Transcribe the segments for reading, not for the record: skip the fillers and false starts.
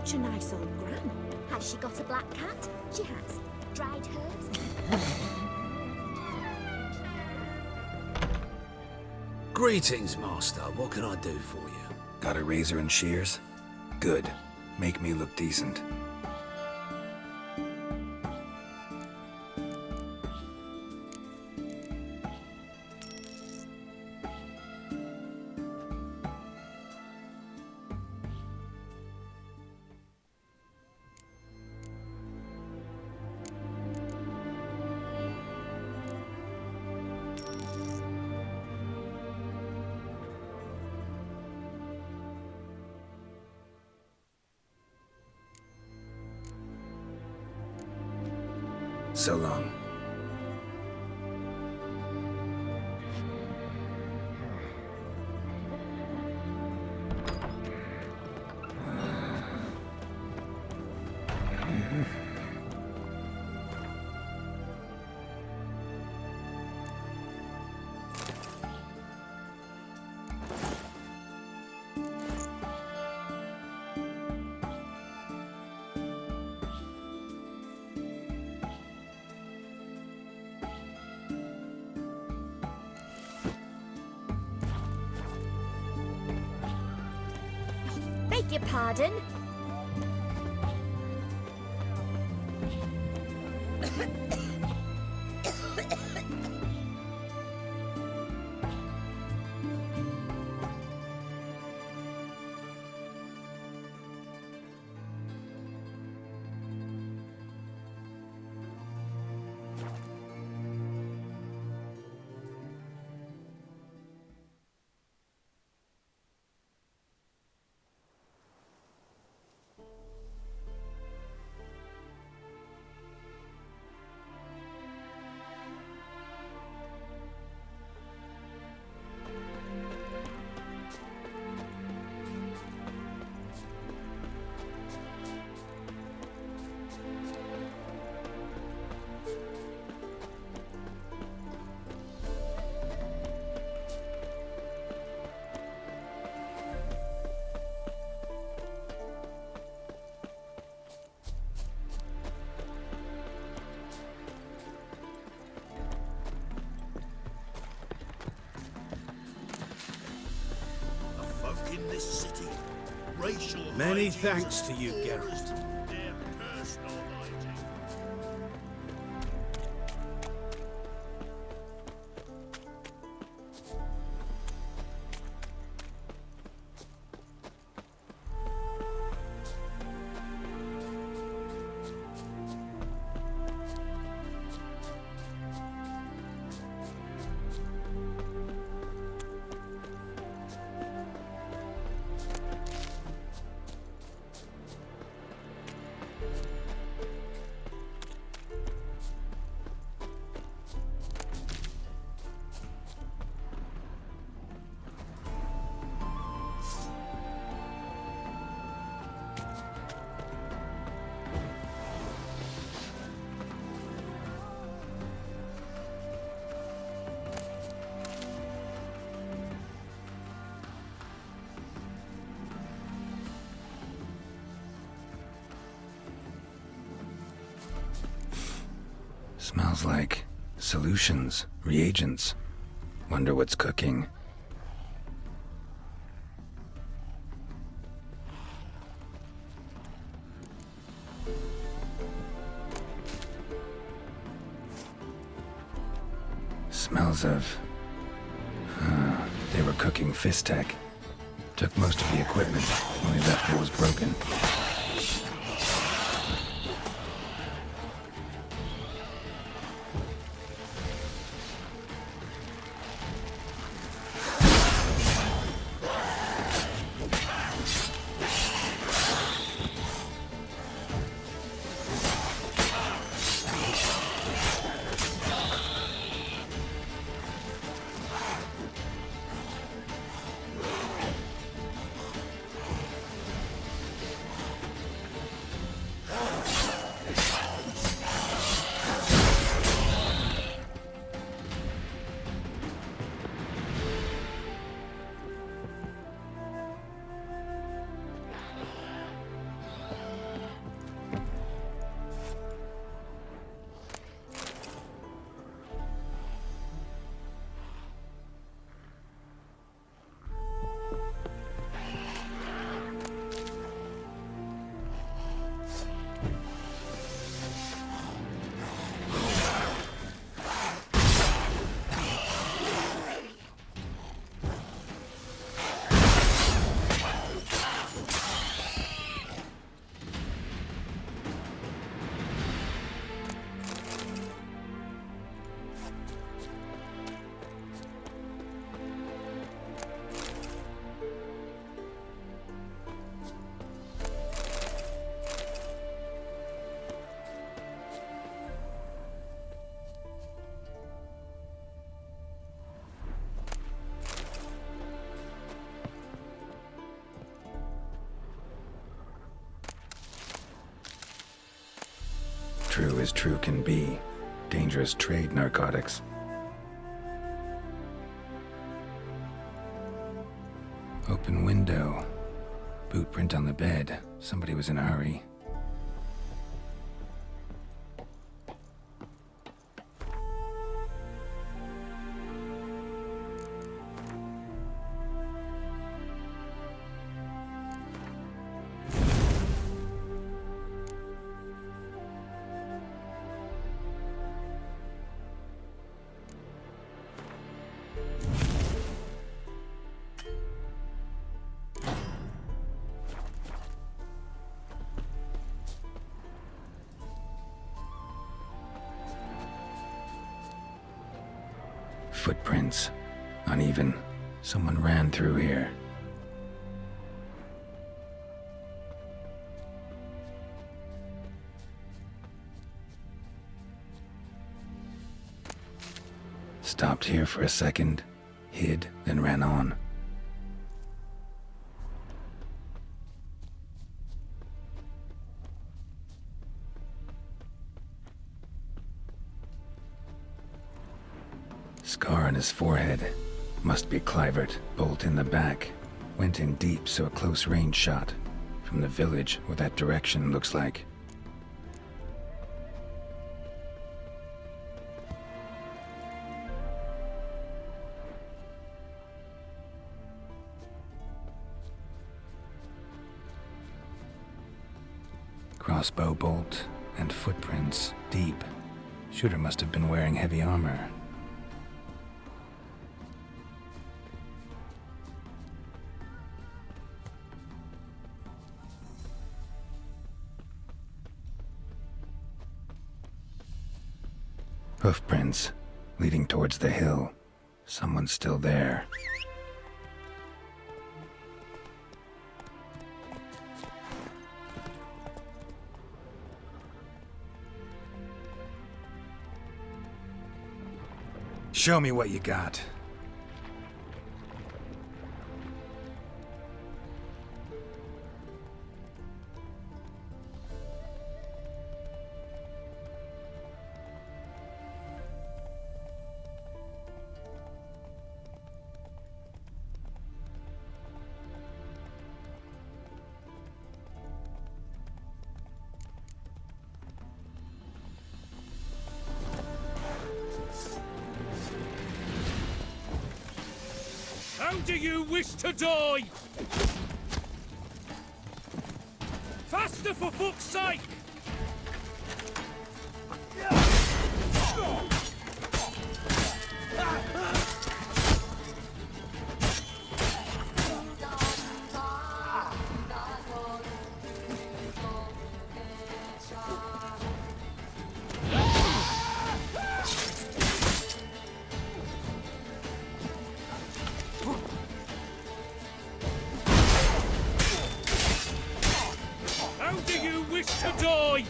Such a nice old gran. Has she got a black cat? She has. Dried herbs. Greetings, Master. What can I do for you? Got a razor and shears? Good. Make me look decent. So long. Beg your pardon? In this city, racial Many hygiene thanks to you, Geralt. their personal hygiene. Smells like solutions, reagents. Wonder what's cooking. Smells of... they were cooking Fistech. Took most of the equipment, only left what was broken. as true can be. Dangerous trade, narcotics. Open window. Boot print on the bed. Somebody was in a hurry. Footprints. Uneven. Someone ran through here. Stopped here for a second, hid, then ran on. Scar on his forehead. Must be Clivert. Bolt in the back. Went in deep, so a close range shot. From the village, or that direction, looks like. Crossbow bolt and footprints deep. Shooter must have been wearing heavy armor. Hoofprints leading towards the hill. Someone's still there. Show me what you got. How do you wish to die? Faster, for fuck's sake! How do you wish to die?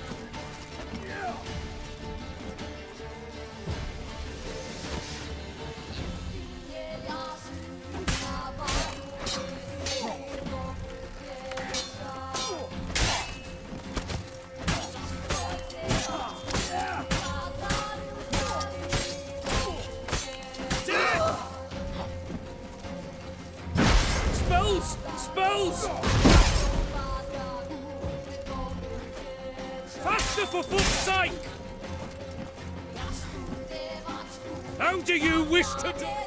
Spells! Spells! Faster, for fuck's sake! How do you wish to die?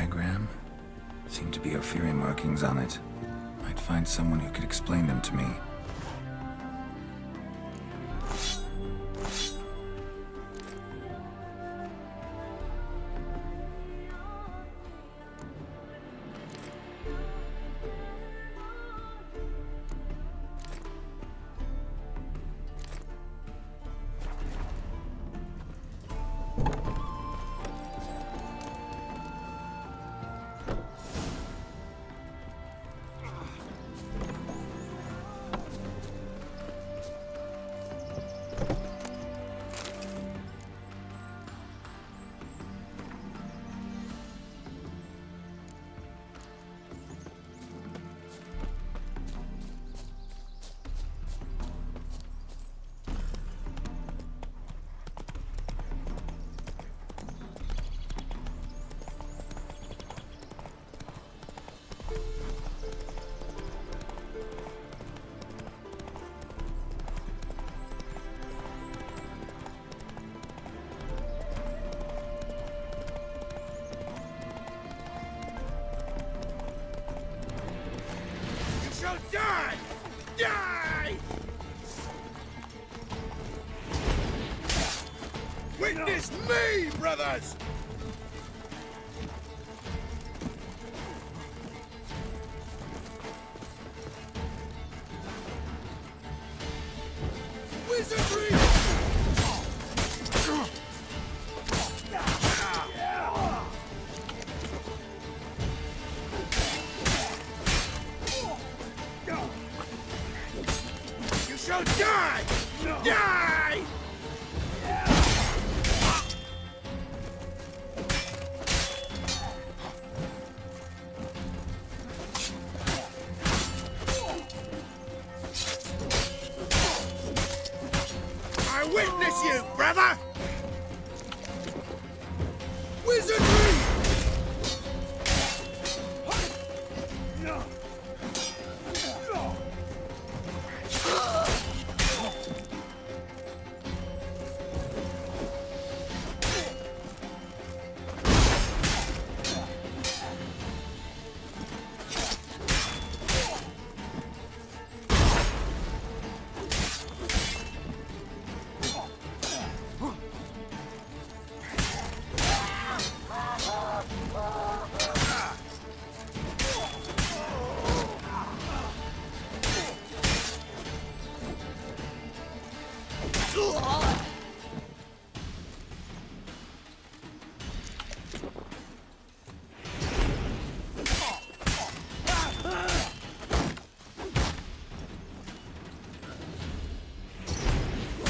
diagram? Seemed to be Ophiri markings on it. Might find someone who could explain them to me. Die! Die! Witness me, brothers! Wizardry! You shall die! Die! I witness you, brother! Wizardry!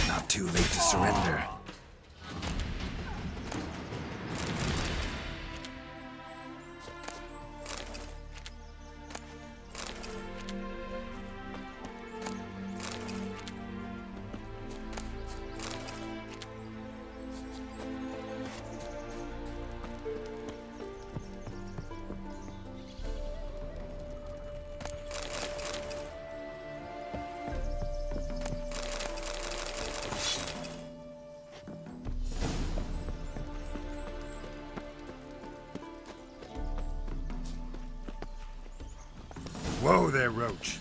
Not too late to surrender. Whoa there, Roach.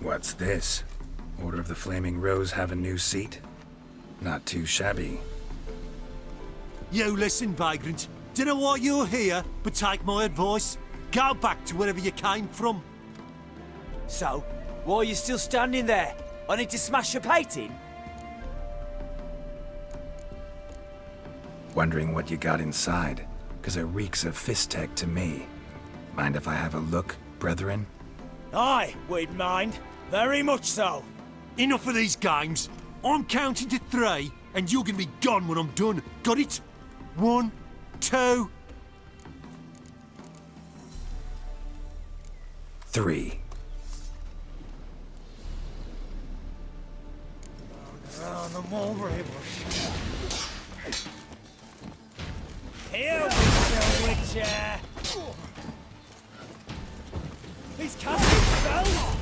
What's this? Order of the Flaming Rose have a new seat? Not too shabby. You listen, vagrant. Dunno why you're here, but take my advice. Go back to wherever you came from. So, why are you still standing there? I need to smash your painting? Wondering what you got inside, 'cause it reeks of Fistech to me. Mind if I have a look, brethren? Aye, we'd mind. Very much so. Enough of these games. I'm counting to 3, and you're gonna be gone when I'm done. Got it? 1, 2... 3. Here we go, Witcher! He's casting spells!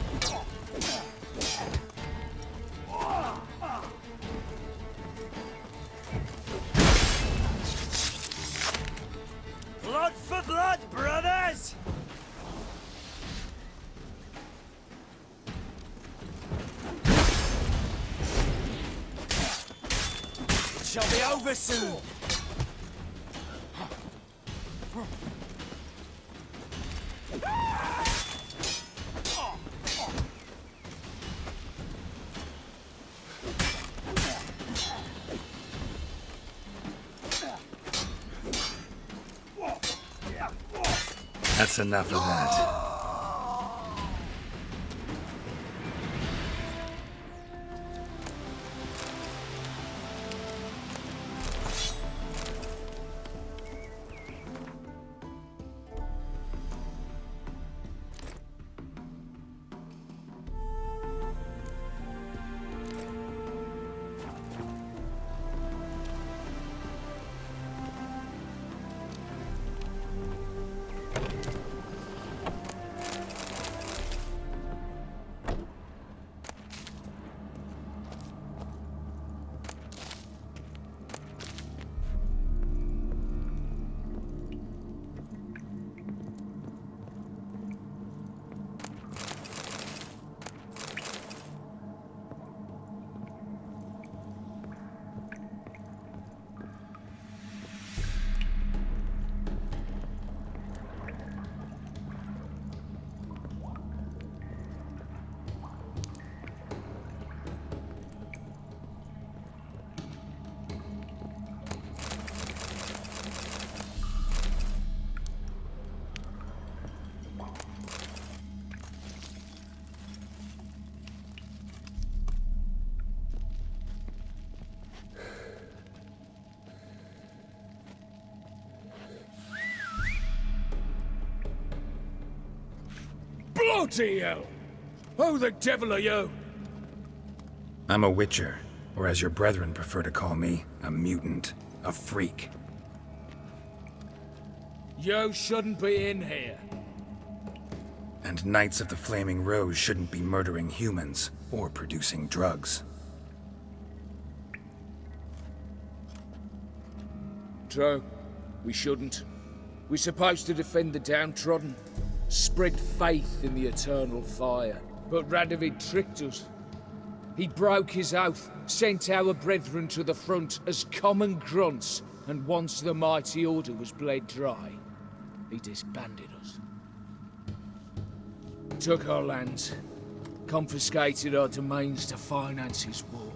Blood for blood, brothers! It shall be over soon. That's enough of that. Bloody hell! Who the devil are you? I'm a Witcher, or as your brethren prefer to call me, a mutant, a freak. You shouldn't be in here. And Knights of the Flaming Rose shouldn't be murdering humans or producing drugs. True. We shouldn't. We're supposed to defend the downtrodden, spread faith in the eternal fire. But Radovid tricked us. He broke his oath, sent our brethren to the front as common grunts, and once the mighty order was bled dry, he disbanded us. Took our lands, confiscated our domains to finance his war.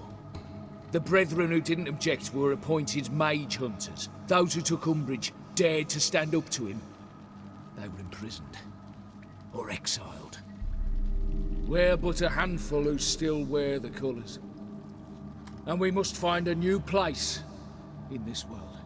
The brethren who didn't object were appointed mage hunters. Those who took umbrage, dared to stand up to him, they were imprisoned or exiled. We're but a handful who still wear the colours. And we must find a new place in this world.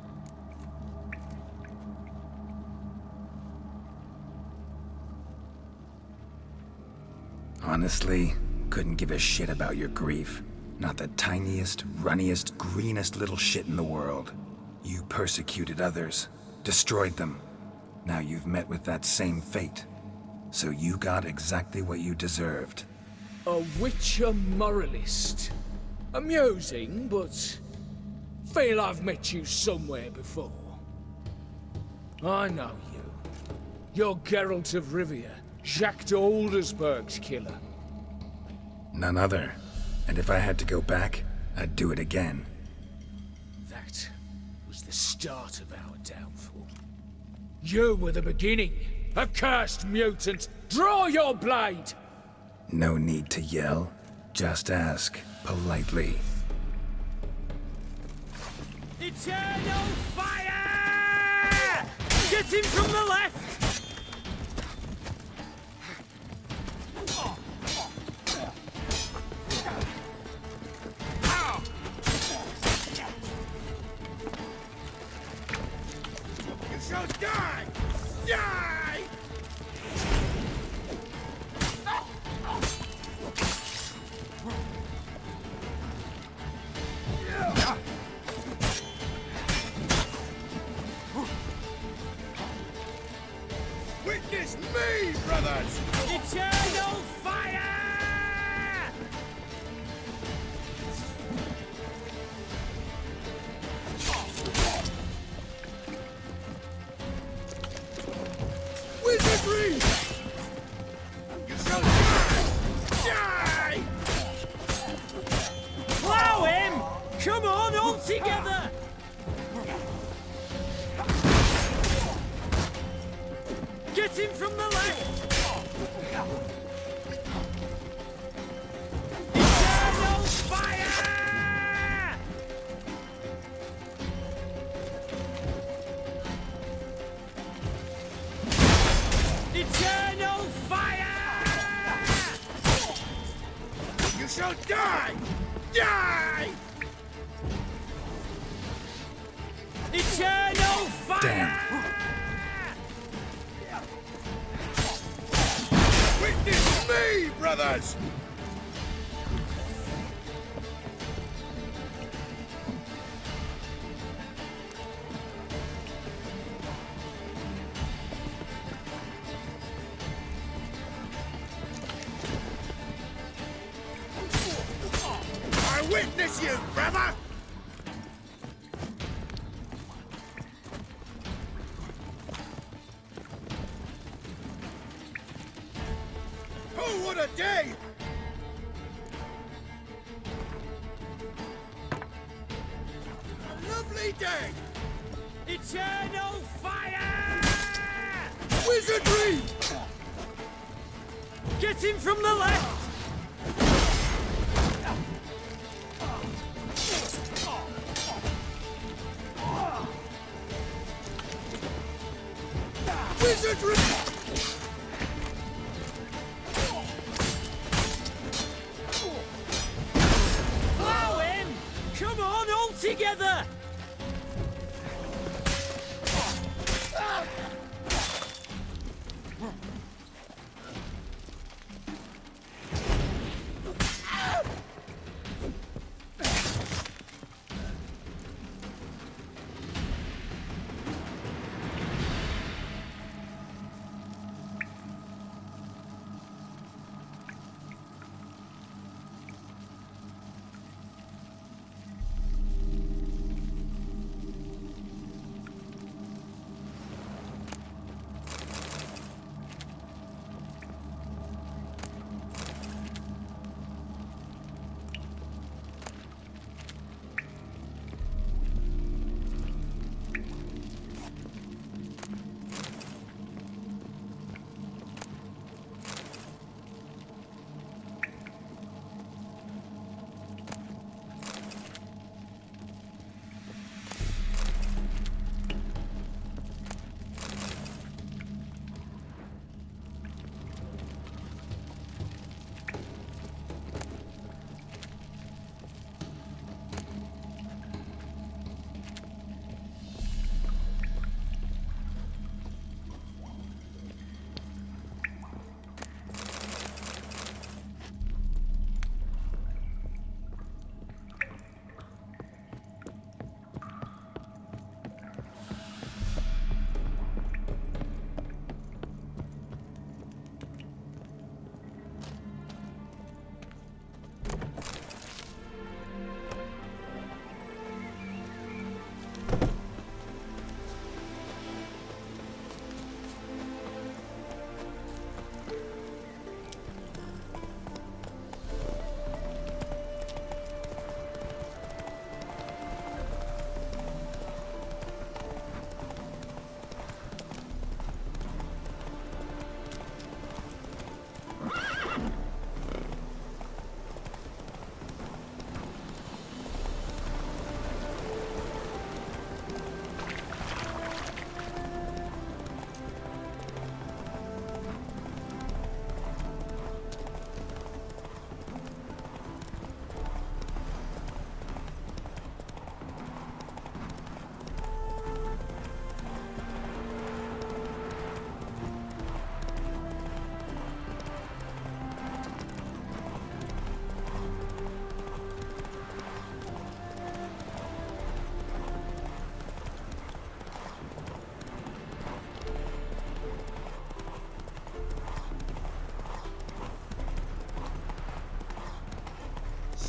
Honestly, couldn't give a shit about your grief. Not the tiniest, runniest, greenest little shit in the world. You persecuted others, destroyed them. Now you've met with that same fate. So you got exactly what you deserved. A Witcher moralist. Amusing, but feel I've met you somewhere before. I know you. You're Geralt of Rivia, Jacques de Aldersberg's killer. None other. And if I had to go back, I'd do it again. That was the start of our downfall. You were the beginning. Accursed mutant! Draw your blade! No need to yell. Just ask, politely. Eternal fire! Get him from the left! You shall die! Die! Witness me, brothers! Eternal fire! Wizardry! You shall die! Die! Plow him! Come on, all together! Get him from the left! Eternal fire! Eternal fire! You shall die! Die! Eternal fire! Damn. Witness me, brothers! I witness you, brother! Oh, what a day! A lovely day! Eternal fire! Wizardry! Get him from the left! Wizardry! Plow him! Come on, all together!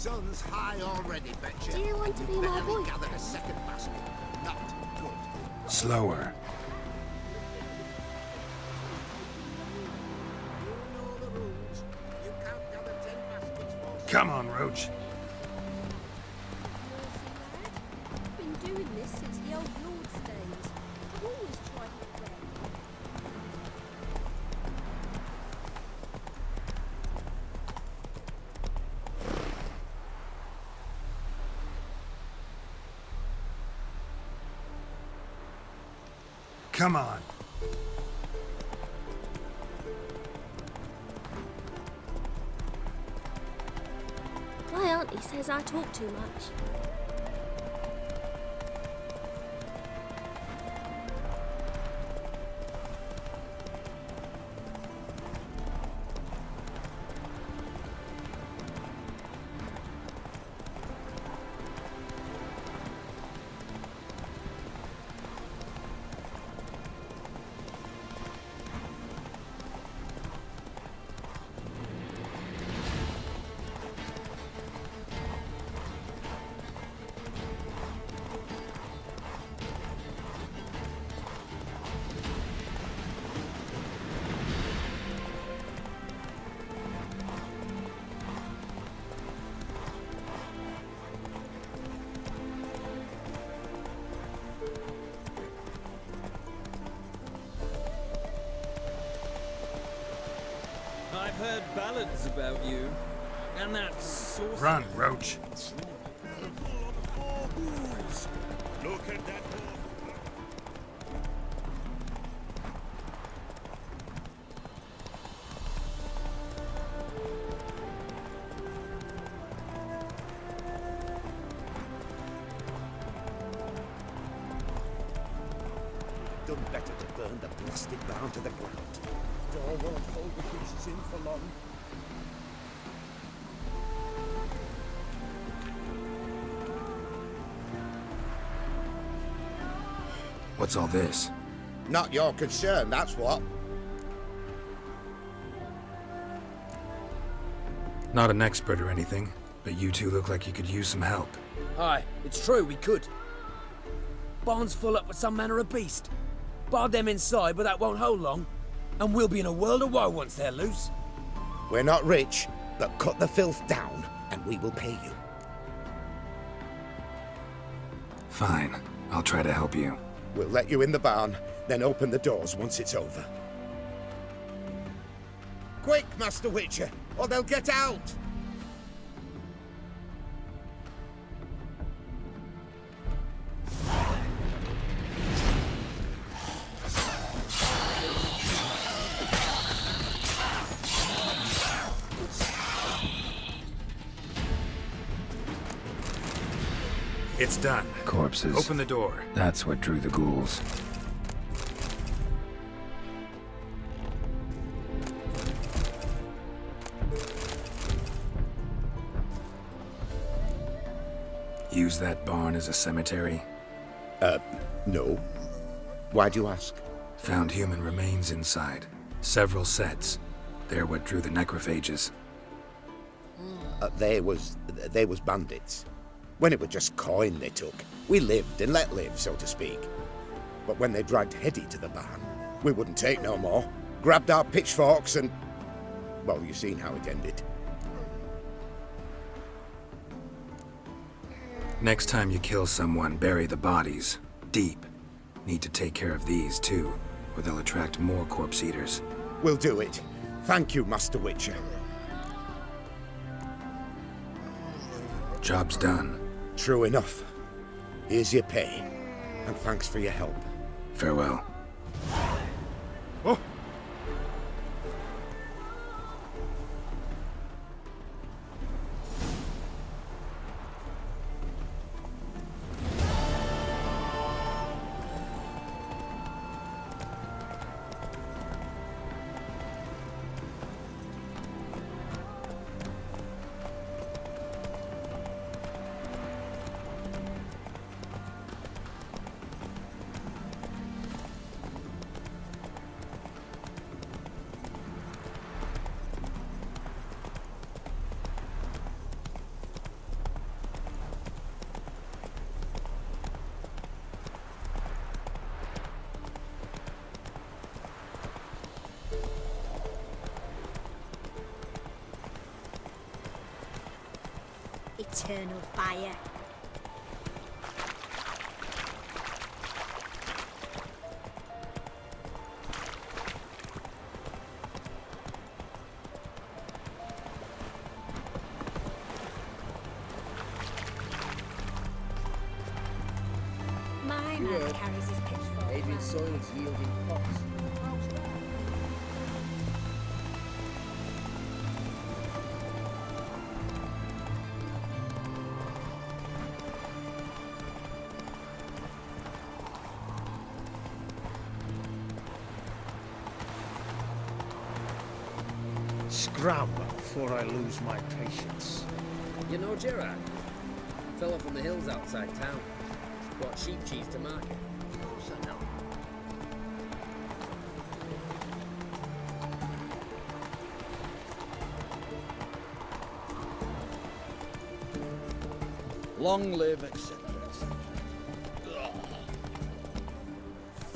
sun's high already, betcha. Do you want to be You've my barely boyfriend? gathered a second basket. Not good. Slower. You know the rules. You can't gather 10 baskets for... Come on, Roach. I've been doing this since the old Lord's days. I've always tried my best. Come on. My auntie says I talk too much. I've heard ballads about you, and that sauce. Run, Roach. Look at that. Done better to burn the blasted barn to the ground. Door won't hold the pieces in for long. What's all this? Not your concern, that's what. Not an expert or anything, but you two look like you could use some help. Aye, it's true, we could. Barn's full up with some manner of beast. Bar them inside, but that won't hold long. And we'll be in a world of woe once they're loose. We're not rich, but cut the filth down, and we will pay you. Fine. I'll try to help you. We'll let you in the barn, then open the doors once it's over. Quick, Master Witcher, or they'll get out! It's done. Corpses. Open the door. That's what drew the ghouls. Use that barn as a cemetery. No. Why'd you ask? Found human remains inside. Several sets. They're what drew the necrophages. They was bandits. When it was just coin they took, we lived and let live, so to speak. But when they dragged Hetty to the barn, we wouldn't take no more. Grabbed our pitchforks and... well, you seen how it ended. Next time you kill someone, bury the bodies. Deep. Need to take care of these, too, or they'll attract more corpse eaters. We'll do it. Thank you, Master Witcher. Job's done. True enough. Here's your pay. And thanks for your help. Farewell. Oh! eternal fire. My man carries his pitchfork. Adrian soil's yielding crops. Scram before I lose my patience. You know Gerard? Fella from the hills outside town. Brought sheep cheese to market. Of course I know. Long live, etc.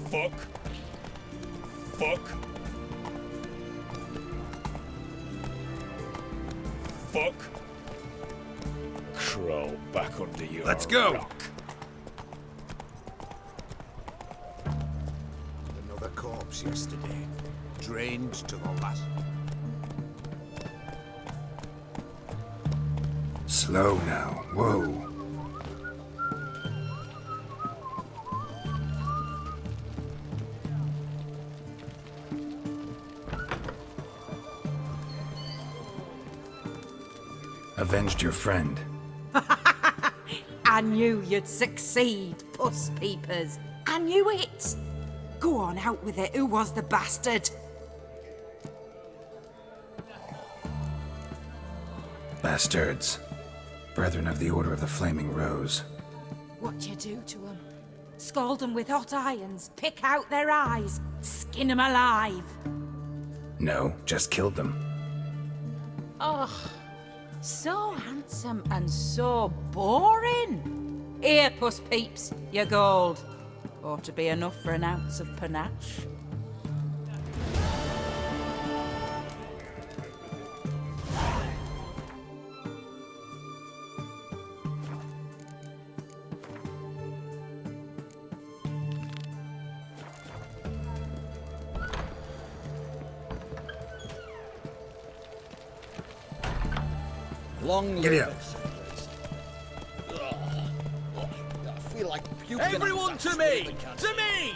Fuck. Fuck. Fuck. Crawl back under your Let's go. rock. Another corpse yesterday. Drained to the last. Slow now. Whoa. Avenged your friend. I knew you'd succeed, puss peepers. I knew it. Go on, out with it. Who was the bastard? Bastards. Brethren of the Order of the Flaming Rose. What you do to 'em? Scald 'em with hot irons, pick out their eyes, skin 'em alive. No, just killed them. Oh, so handsome and so boring. Here, puss peeps, your gold. Ought to be enough for an ounce of panache. Long Giddy live, up. etc. I feel like puking. Everyone to me! To me!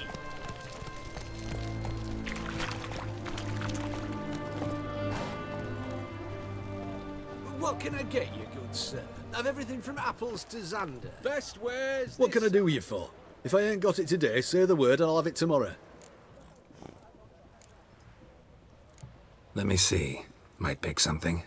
What can I get you, good sir? I've everything from apples to Xander. Best wares. What can I do you for? If I ain't got it today, say the word and I'll have it tomorrow. Let me see. Might pick something.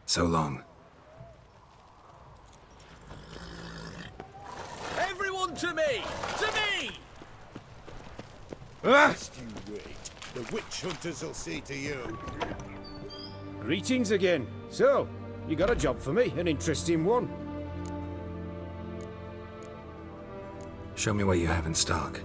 So long. Everyone to me! To me! Just you wait. The witch hunters will see to you. Greetings again. So, you got a job for me, an interesting one. Show me what you have in stock.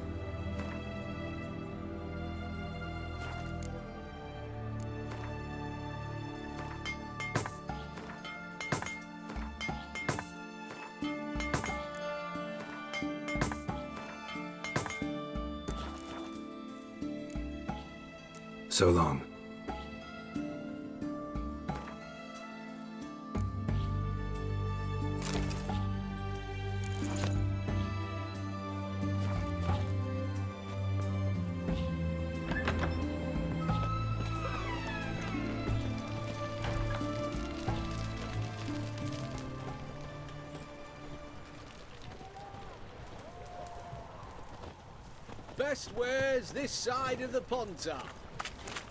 So long. Best wares this side of the Pontar.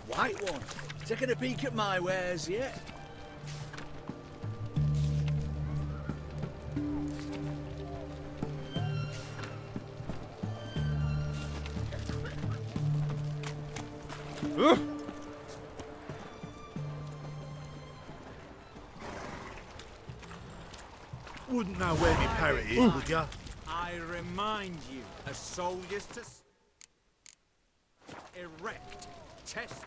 White one. Taking a peek at my wares yet? Wouldn't know where my parrot is, would ya? I remind you, as soldiers to erect, test.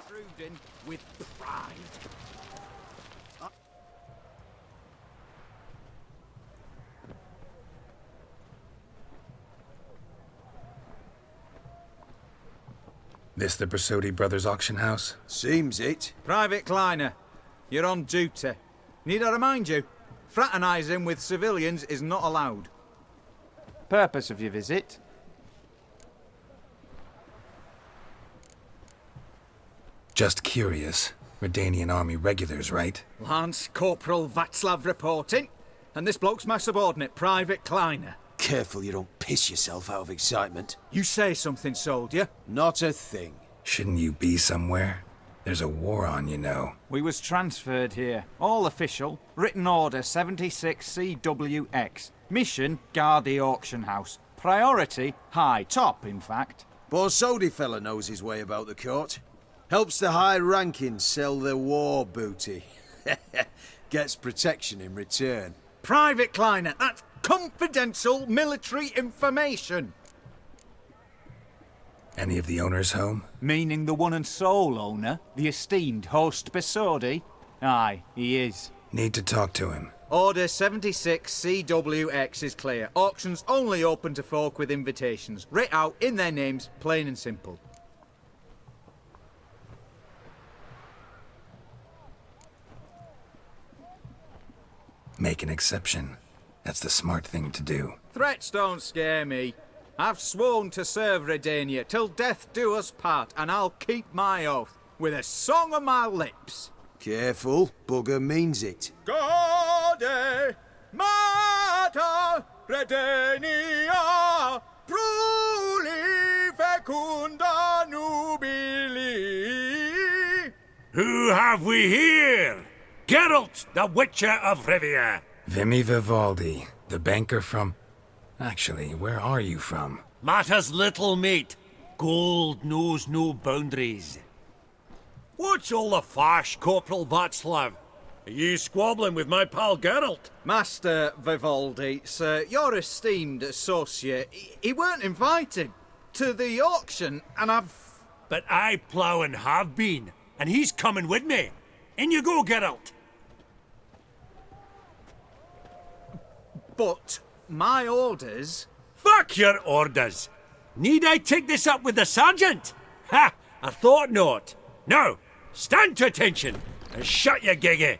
Truding with pride. This the Borsodi Brothers auction house? Seems it. Private Kleiner, you're on duty. Need I remind you, fraternising with civilians is not allowed. Purpose of your visit? Just curious. Redanian army regulars, right? Lance Corporal Václav reporting, and this bloke's my subordinate, Private Kleiner. Careful you don't piss yourself out of excitement. You say something, soldier? Not a thing. Shouldn't you be somewhere? There's a war on, you know. We was transferred here. All official. Written order 76 CWX. Mission, guard the auction house. Priority, high. Top, in fact. Borsodi fella knows his way about the court. Helps the high rankings sell their war booty. Gets protection in return. Private Kleiner, that's confidential military information. Any of the owners home? Meaning the one and sole owner, the esteemed host Borsodi? Aye, he is. Need to talk to him. Order 76 CWX is clear. Auctions only open to folk with invitations. Writ out in their names, plain and simple. Make an exception. That's the smart thing to do. Threats don't scare me. I've sworn to serve Redania till death do us part, and I'll keep my oath with a song on my lips. Careful, bugger means it. Gaude Mater Redania Pruli Fecunda Nubili. Who have we here? Geralt, the Witcher of Rivia. Vimy Vivaldi, the banker from... Actually, where are you from? Matters little, mate. Gold knows no boundaries. What's all the fash, Corporal Václav? Are you squabbling with my pal Geralt? Master Vivaldi, sir, your esteemed associate, he weren't invited to the auction, and I've... But I plough and have been, and he's coming with me. In you go, Geralt. But my orders... Fuck your orders! Need I take this up with the sergeant? Ha! I thought not. Now, stand to attention and shut your giggy.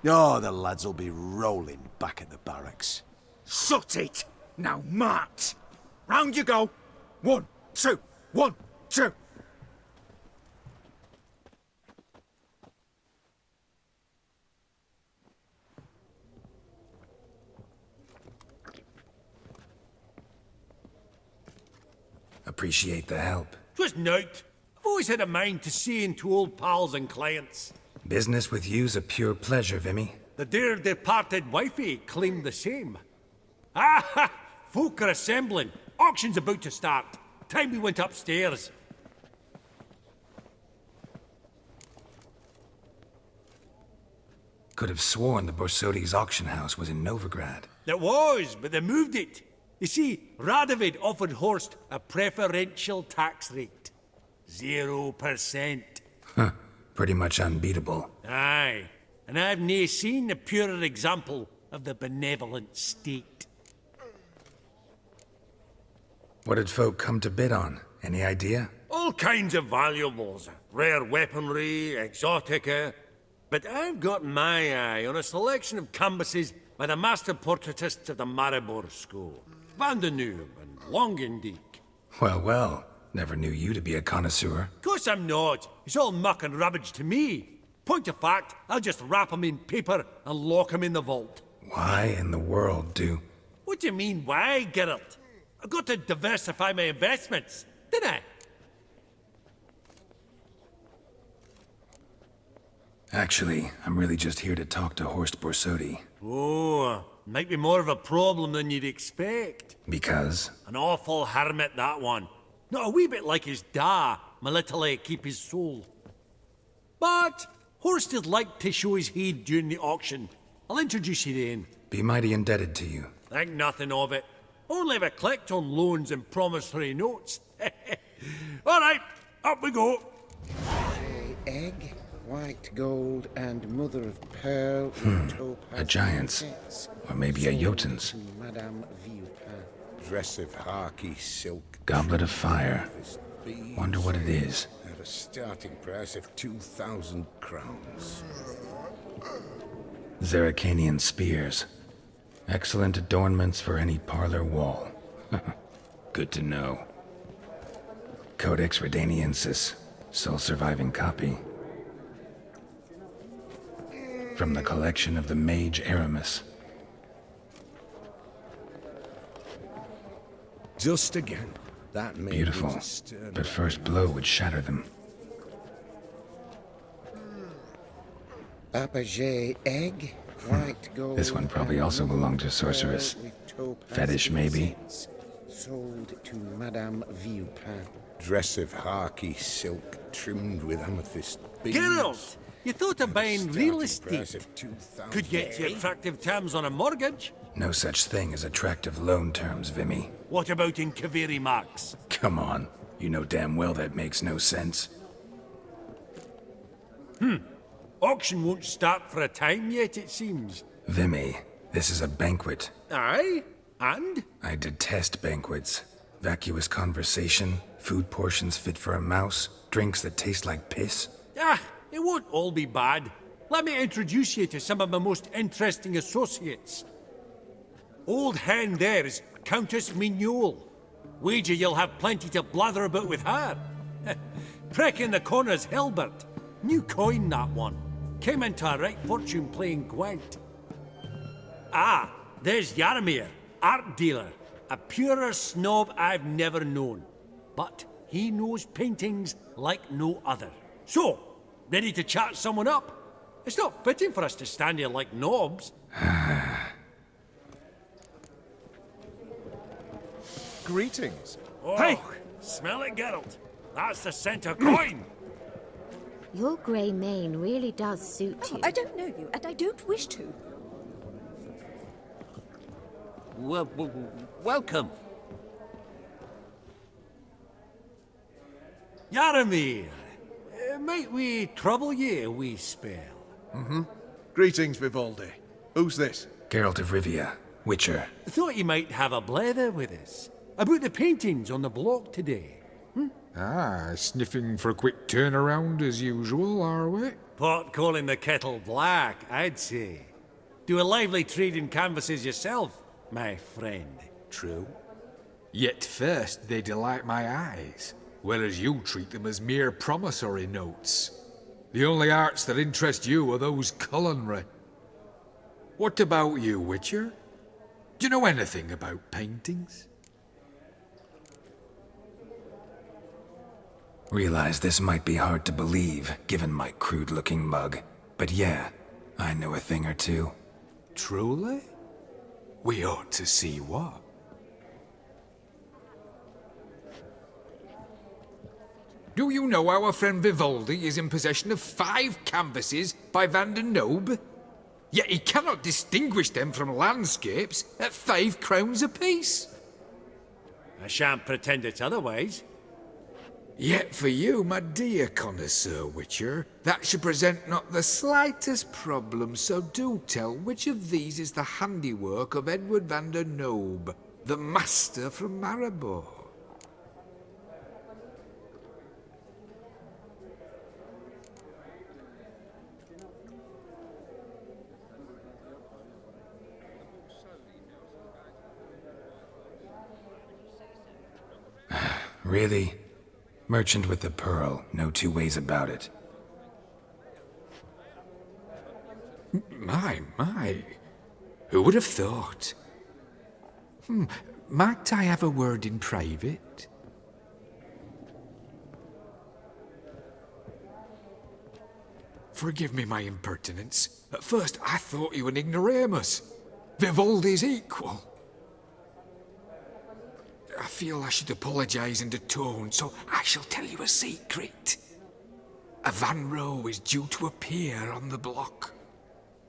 Oh, the lads will be rolling back at the barracks. Sut it! Now march! Round you go! 1, 2, 1, 2! Appreciate the help. 'Twas nowt. I've always had a mind to see into old pals and clients. Business with you's a pure pleasure, Vimy. The dear departed wifey claimed the same. Ah ha! Folk are assembling. Auction's about to start. Time we went upstairs. Could have sworn the Borsodi's auction house was in Novigrad. It was, but they moved it. You see, Radovid offered Horst a preferential tax rate. 0%. Huh. Pretty much unbeatable. Aye. And I've nae seen a purer example of the benevolent state. What did folk come to bid on? Any idea? All kinds of valuables. Rare weaponry, exotica. But I've got my eye on a selection of canvases by the master portraitists of the Maribor School. Van de Noob and Longendijk. Well, well. Never knew you to be a connoisseur. Course I'm not. It's all muck and rubbish to me. Point of fact, I'll just wrap 'em in paper and lock 'em in the vault. Why in the world do... What do you mean, why, Geralt? I've got to diversify my investments, didn't I? Actually, I'm really just here to talk to Horst Borsodi. Oh, might be more of a problem than you'd expect. Because? An awful hermit, that one. Not a wee bit like his da, my little keep his soul. But Horst would like to show his head during the auction. I'll introduce you then. Be mighty indebted to you. Think nothing of it. Only if I collect on loans and promissory notes. All right, up we go. Egg, white gold, and mother of pearl. A giant's. Or maybe a Jotun's. Dress of harky silk. Goblet of fire. Wonder what it is. At a starting price of 2,000 crowns. Zeracanian spears. Excellent adornments for any parlor wall. Good to know. Codex Redaniensis. Sole surviving copy. From the collection of the mage Aramis. Just again. That made Beautiful, but first blow would shatter them. Apogee egg, white gold. This one probably also belonged to Sorceress. Fetish, maybe? Sold to Madame Villepin. Dress of harky silk trimmed with amethyst beads. Geralt, you thought of buying real estate. Could get you Eh? attractive terms on a mortgage. No such thing as attractive loan terms, Vimy. What about in Kaveri Marks? Come on. You know damn well that makes no sense. Auction won't start for a time yet, it seems. Vimy, this is a banquet. Aye? And? I detest banquets. Vacuous conversation, food portions fit for a mouse, drinks that taste like piss. Ah, it won't all be bad. Let me introduce you to some of my most interesting associates. Old hen there is Countess Mignole. Wager you'll have plenty to blather about with her. Prick in the corner's Hilbert. New coin, that one. Came into a right fortune playing Gwent. Ah, there's Yaromir, art dealer. A purer snob I've never known. But he knows paintings like no other. So, ready to chat someone up? It's not fitting for us to stand here like knobs. Greetings. Oh, hey! Smell it, Geralt. That's the scent of coin. Your grey mane really does suit you. I don't know you, and I don't wish to. Welcome. Yaromir, might we trouble ye a wee spell? Greetings, Vivaldi. Who's this? Geralt of Rivia, Witcher. Thought you might have a blether with us. About the paintings on the block today. Ah, sniffing for a quick turnaround as usual, are we? Pot calling the kettle black, I'd say. Do a lively trade in canvases yourself, my friend. True. Yet first they delight my eyes, whereas you treat them as mere promissory notes. The only arts that interest you are those culinary. What about you, Witcher? Do you know anything about paintings? Realize this might be hard to believe, given my crude-looking mug. But yeah, I know a thing or two. Truly? We ought to see what. Do you know our friend Vivaldi is in possession of 5 canvases by Van der Nobe? Yet he cannot distinguish them from landscapes at 5 crowns apiece. I shan't pretend it's otherwise. Yet for you, my dear connoisseur Witcher, that should present not the slightest problem, so do tell which of these is the handiwork of Edward van der Nobe, the master from Maribor. Really? Merchant with the pearl, no two ways about it. My. Who would have thought? Might I have a word in private? Forgive me my impertinence. At first I thought you an ignoramus. Vivaldi's equal. I feel I should apologise in atone, so I shall tell you a secret. A Van Row is due to appear on the block.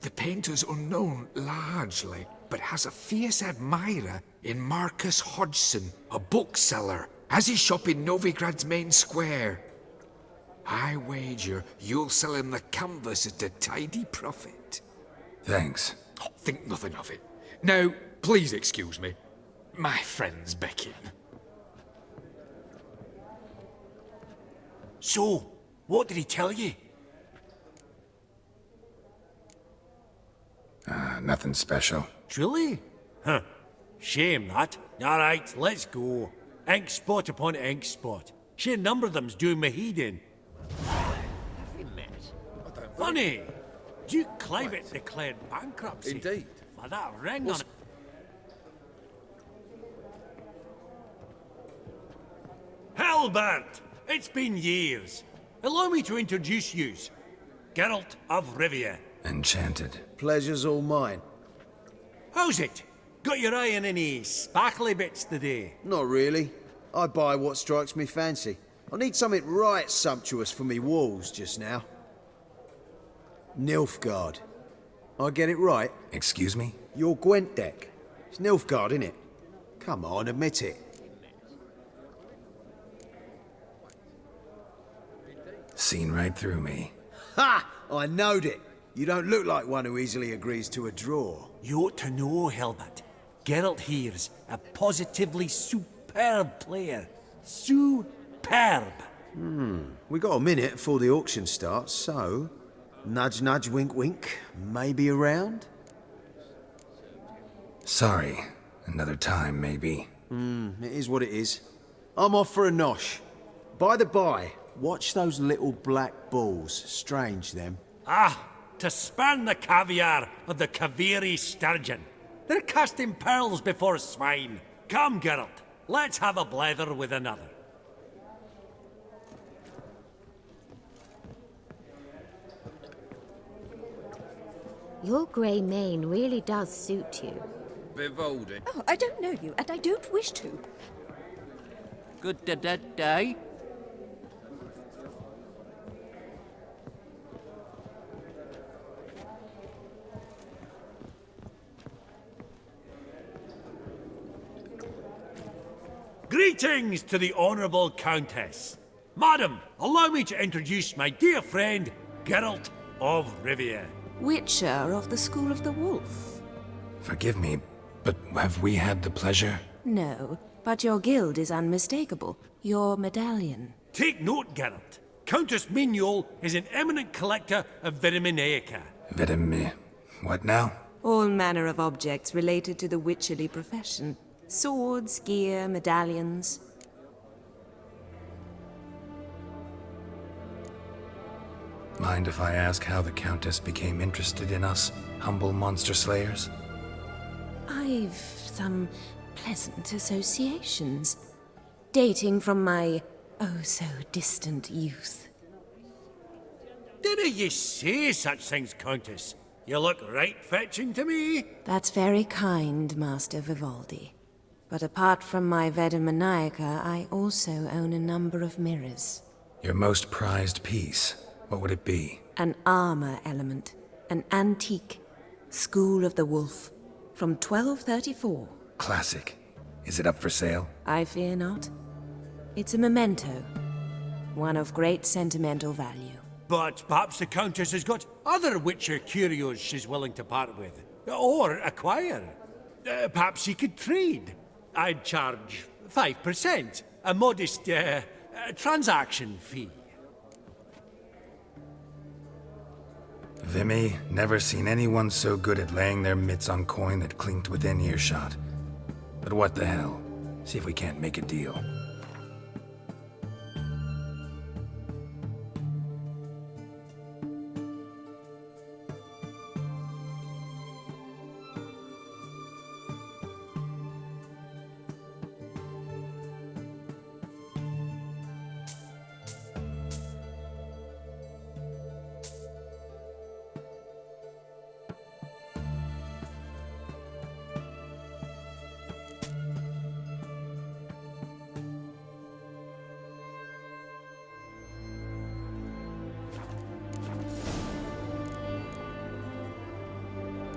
The painter's unknown largely, but has a fierce admirer in Marcus Hodgson, a bookseller, has his shop in Novigrad's main square. I wager you'll sell him the canvas at a tidy profit. Thanks. Oh, think nothing of it. Now, please excuse me. My friend's beckon. So, what did he tell you? Nothing special. Truly? Huh. Shame that. Alright, let's go. Ink spot upon ink spot. Sheer number of them's doing me heed in. Funny! Duke Clivet declared bankruptcy. Indeed. For that ring on it. Halbert! It's been years. Allow me to introduce yous. Geralt of Rivia. Enchanted. Pleasure's all mine. How's it? Got your eye on any sparkly bits today? Not really. I buy what strikes me fancy. I need something right sumptuous for me walls just now. Nilfgaard. I get it right? Excuse me? Your Gwent deck. It's Nilfgaard, innit? Come on, admit it. Seen right through me. Ha! I knowed it. You don't look like one who easily agrees to a draw. You ought to know, Helmut. Geralt here's a positively superb player. Superb. We got a minute before the auction starts, so... Nudge, nudge, wink, wink. Maybe around? Sorry. Another time, maybe. It is what it is. I'm off for a nosh. By the by, watch those little black balls. Strange, them. Ah, to spurn the caviar of the Kaviri sturgeon. They're casting pearls before swine. Come, Geralt, let's have a blether with another. Your grey mane really does suit you. Vivaldi. Oh, I don't know you, and I don't wish to. Good day. Greetings to the Honourable Countess. Madam, allow me to introduce my dear friend, Geralt of Rivia. Witcher of the School of the Wolf. Forgive me, but have we had the pleasure? No, but your guild is unmistakable. Your medallion. Take note, Geralt. Countess Mignol is an eminent collector of Vitaminaica. What now? All manner of objects related to the witcherly profession. Swords, gear, medallions. Mind if I ask how the Countess became interested in us, humble monster slayers? I've some pleasant associations, dating from my oh-so-distant youth. Didn't you say such things, Countess? You look right fetching to me. That's very kind, Master Vivaldi. But apart from my Vedamaniaca, I also own a number of mirrors. Your most prized piece, what would it be? An armor element, an antique, School of the Wolf, from 1234. Classic. Is it up for sale? I fear not. It's a memento, one of great sentimental value. But perhaps the Countess has got other Witcher curios she's willing to part with. Or acquire. Perhaps you could trade. I'd charge 5%, a modest transaction fee. Vimy, never seen anyone so good at laying their mitts on coin that clinked within earshot. But what the hell? See if we can't make a deal.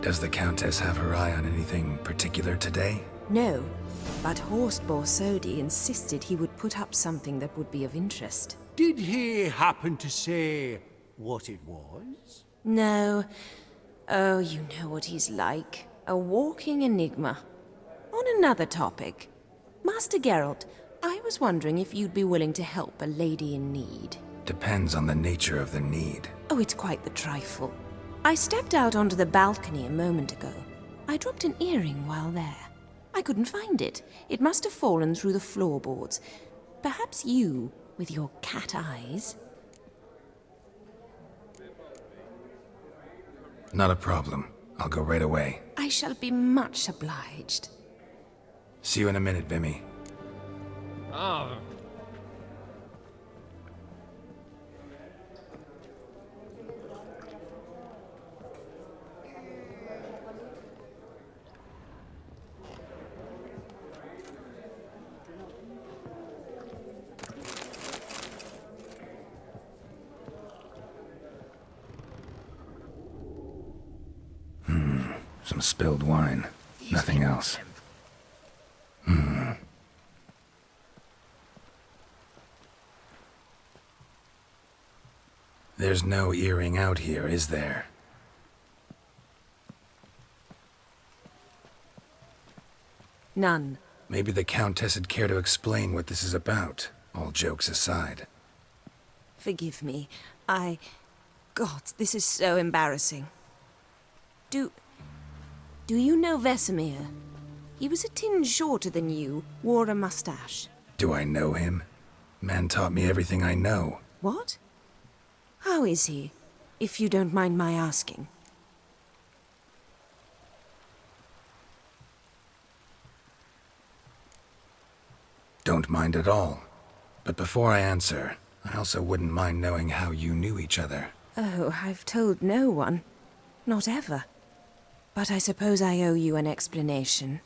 Does the Countess have her eye on anything particular today? No, but Horst Borsodi insisted he would put up something that would be of interest. Did he happen to say what it was? No. Oh, you know what he's like. A walking enigma. On another topic, Master Geralt, I was wondering if you'd be willing to help a lady in need. Depends on the nature of the need. Oh, it's quite the trifle. I stepped out onto the balcony a moment ago. I dropped an earring while there. I couldn't find it. It must have fallen through the floorboards. Perhaps you, with your cat eyes... Not a problem. I'll go right away. I shall be much obliged. See you in a minute, Vimy. Ah. Some spilled wine. Nothing else. There's no earring out here, is there? None. Maybe the Countess would care to explain what this is about, all jokes aside. Forgive me. God, this is so embarrassing. Do you know Vesemir? He was a tinge shorter than you, wore a mustache. Do I know him? Man taught me everything I know. What? How is he, if you don't mind my asking? Don't mind at all. But before I answer, I also wouldn't mind knowing how you knew each other. Oh, I've told no one. Not ever. But I suppose I owe you an explanation.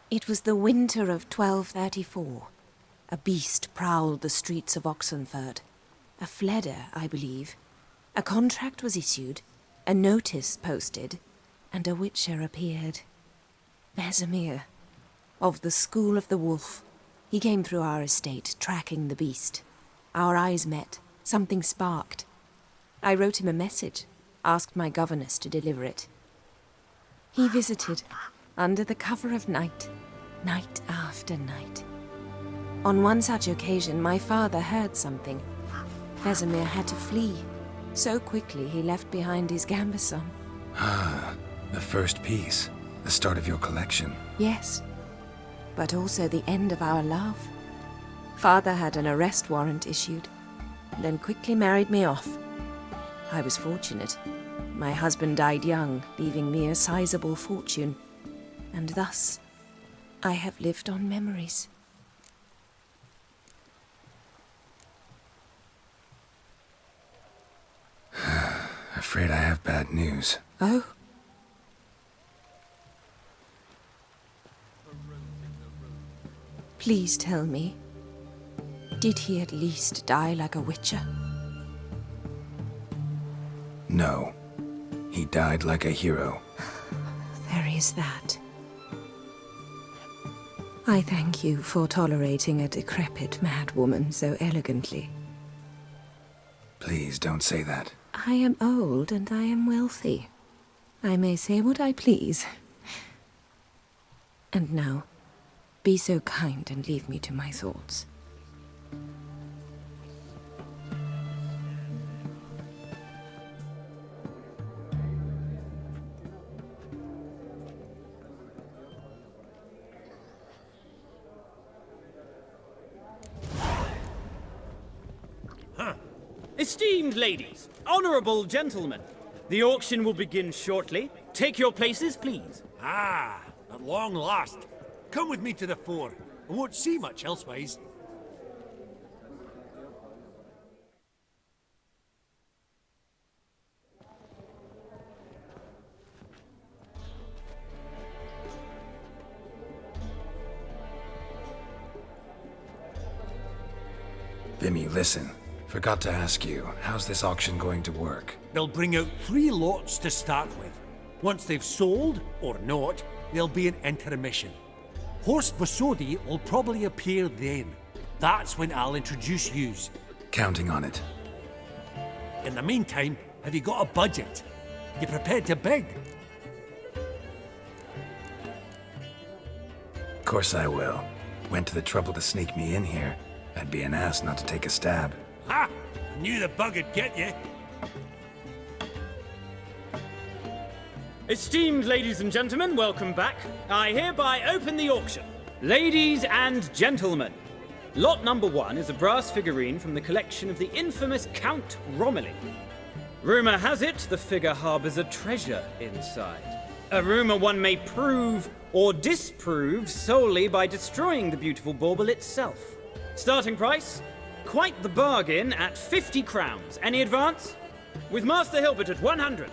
It was the winter of 1234. A beast prowled the streets of Oxenford. A fledder, I believe. A contract was issued, a notice posted, and a witcher appeared. Vesemir, of the School of the Wolf. He came through our estate, tracking the beast. Our eyes met. Something sparked. I wrote him a message, asked my governess to deliver it. He visited, under the cover of night, night after night. On one such occasion, my father heard something. Vesemir had to flee. So quickly he left behind his gambeson. Ah, the first piece. The start of your collection. Yes, but also the end of our love. Father had an arrest warrant issued, then quickly married me off. I was fortunate. My husband died young, leaving me a sizable fortune. And thus, I have lived on memories. Afraid I have bad news. Oh? Please tell me, did he at least die like a witcher? No. He died like a hero. There is that. I thank you for tolerating a decrepit madwoman so elegantly. Please don't say that. I am old and I am wealthy. I may say what I please. And now, be so kind and leave me to my thoughts. Esteemed ladies, honorable gentlemen, the auction will begin shortly. Take your places, please. Ah, at long last. Come with me to the fore. I won't see much elsewise. Vimy, listen. Forgot to ask you, how's this auction going to work? They'll bring out 3 lots to start with. Once they've sold, or not, there'll be an intermission. Horse Borsodi will probably appear then. That's when I'll introduce yous. Counting on it. In the meantime, have you got a budget? You prepared to bid? Of course I will. Went to the trouble to sneak me in here. I'd be an ass not to take a stab. Ha! Knew the bug'd get you. Esteemed ladies and gentlemen, welcome back. I hereby open the auction. Ladies and gentlemen, lot number 1 is a brass figurine from the collection of the infamous Count Romilly. Rumour has it the figure harbours a treasure inside. A rumour one may prove or disprove solely by destroying the beautiful bauble itself. Starting price? Quite the bargain at 50 crowns. Any advance? With Master Hilbert at 100.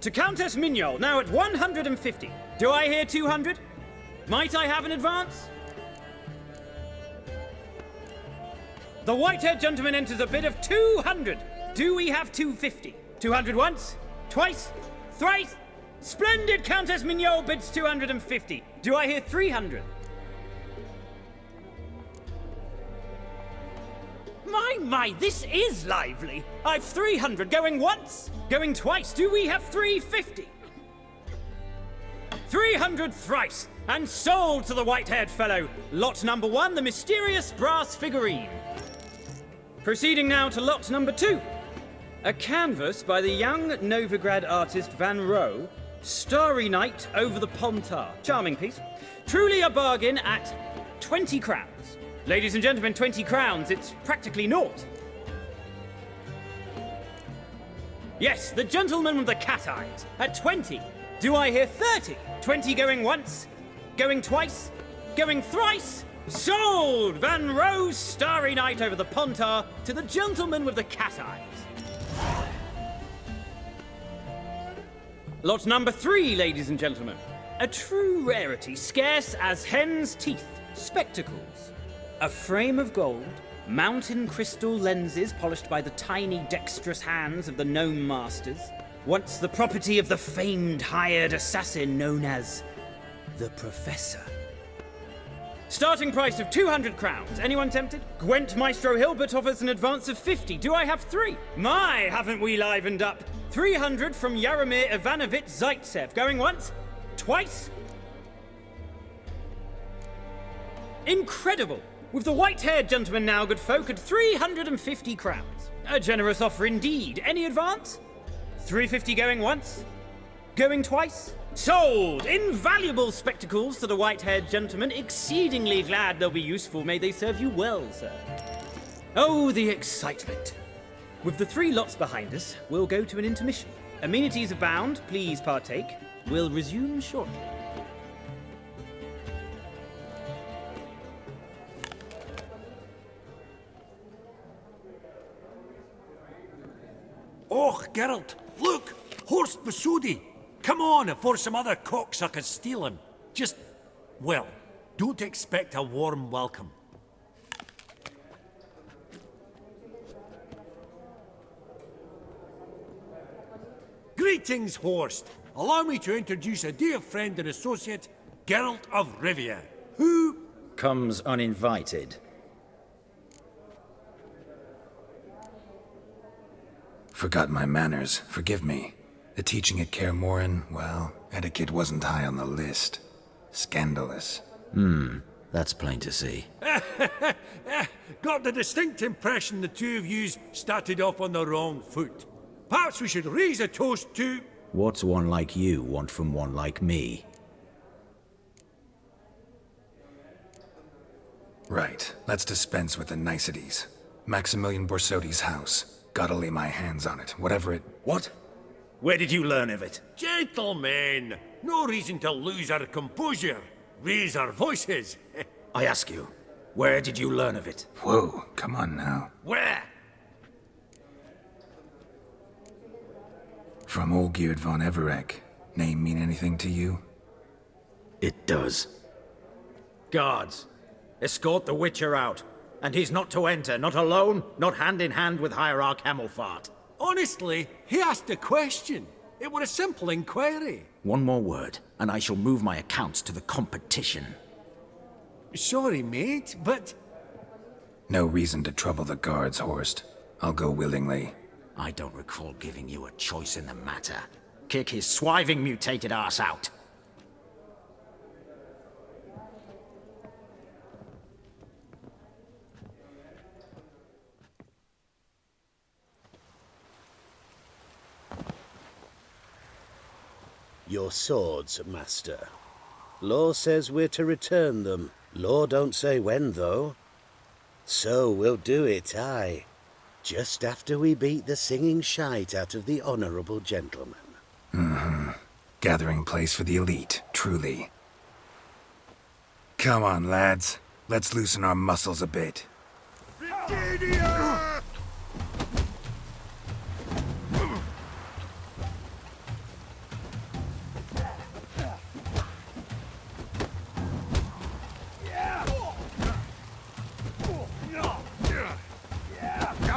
To Countess Mignol, now at 150. Do I hear 200? Might I have an advance? The white-haired gentleman enters a bid of 200. Do we have 250? 200 once? Twice? Thrice? Splendid Countess Mignol bids 250. Do I hear 300? My, this is lively. I've 300 going once, going twice. Do we have 350? 300 thrice, and sold to the white-haired fellow. Lot number 1, the mysterious brass figurine. Proceeding now to lot number 2. A canvas by the young Novigrad artist Van Rohe, Starry Night over the Pontar. Charming piece. Truly a bargain at 20 crowns. Ladies and gentlemen, 20 crowns, it's practically naught. Yes, the gentleman with the cat eyes, at 20. Do I hear 30? 20 going once, going twice, going thrice? Sold! Van Rohe's Starry Night over the Pontar to the gentleman with the cat eyes. Lot number 3, ladies and gentlemen. A true rarity, scarce as hen's teeth. Spectacles. A frame of gold, mountain crystal lenses polished by the tiny dexterous hands of the gnome masters, once the property of the famed hired assassin known as the Professor. Starting price of 200 crowns. Anyone tempted? Gwent Maestro Hilbert offers an advance of 50. Do I have 3? My, haven't we livened up? 300 from Yaromir Ivanovich Zaitsev. Going once? Twice? Incredible! With the white-haired gentleman now, good folk, at 350 crowns. A generous offer indeed. Any advance? 350 going once? Going twice? Sold! Invaluable spectacles to the white-haired gentleman. Exceedingly glad they'll be useful. May they serve you well, sir. Oh, the excitement. With the 3 lots behind us, we'll go to an intermission. Amenities abound. Please partake. We'll resume shortly. Oh, Geralt, look! Horst Borsodi! Come on, before some other cocksuckers steal him. Just, well, don't expect a warm welcome. Greetings, Horst. Allow me to introduce a dear friend and associate, Geralt of Rivia, who comes uninvited. Forgot my manners. Forgive me. The teaching at Kaer Morhen, well, etiquette wasn't high on the list. Scandalous. That's plain to see. Got the distinct impression the two of yous started off on the wrong foot. Perhaps we should raise a toast to... What's one like you want from one like me? Right. Let's dispense with the niceties. Maximilian Borsodi's house. Gotta lay my hands on it, whatever it... What? Where did you learn of it? Gentlemen, no reason to lose our composure. Raise our voices. I ask you, where did you learn of it? Whoa, come on now. Where? From Olgierd von Everec. Name mean anything to you? It does. Guards, escort the Witcher out. And he's not to enter, not alone, not hand in hand with Hierarch Hammelfart. Honestly, he asked a question. It were a simple inquiry. One more word, and I shall move my accounts to the competition. Sorry, mate, but... No reason to trouble the guards, Horst. I'll go willingly. I don't recall giving you a choice in the matter. Kick his swiving mutated ass out. Your swords, master. Law says we're to return them. Law don't say when, though. So we'll do it, aye. Just after we beat the singing shite out of the honourable gentleman. Mm-hmm. Gathering place for the elite, truly. Come on, lads. Let's loosen our muscles a bit.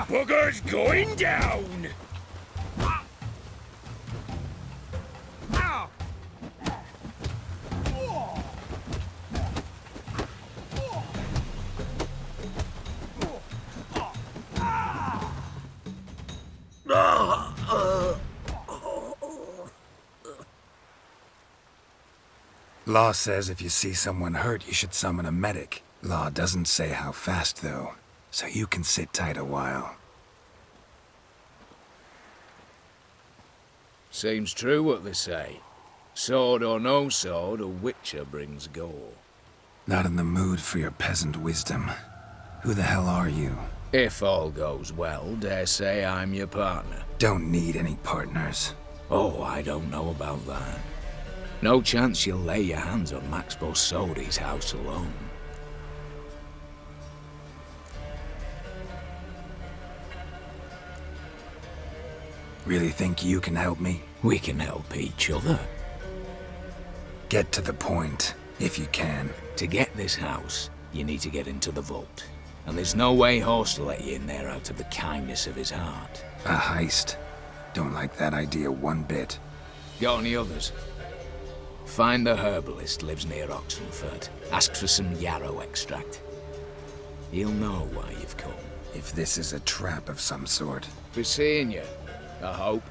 Bugger's going down! Law says if you see someone hurt, you should summon a medic. Law doesn't say how fast, though, so you can sit tight a while. Seems true what they say. Sword or no sword, a witcher brings gore. Not in the mood for your peasant wisdom. Who the hell are you? If all goes well, dare say I'm your partner. Don't need any partners. Oh, I don't know about that. No chance you'll lay your hands on Max Borsodi's house alone. Really think you can help me? We can help each other. Get to the point, if you can. To get this house, you need to get into the vault. And there's no way Horst will let you in there out of the kindness of his heart. A heist. Don't like that idea one bit. Got any others? Find the herbalist lives near Oxenford. Ask for some yarrow extract. He'll know why you've come. If this is a trap of some sort. Be seeing you, I hope.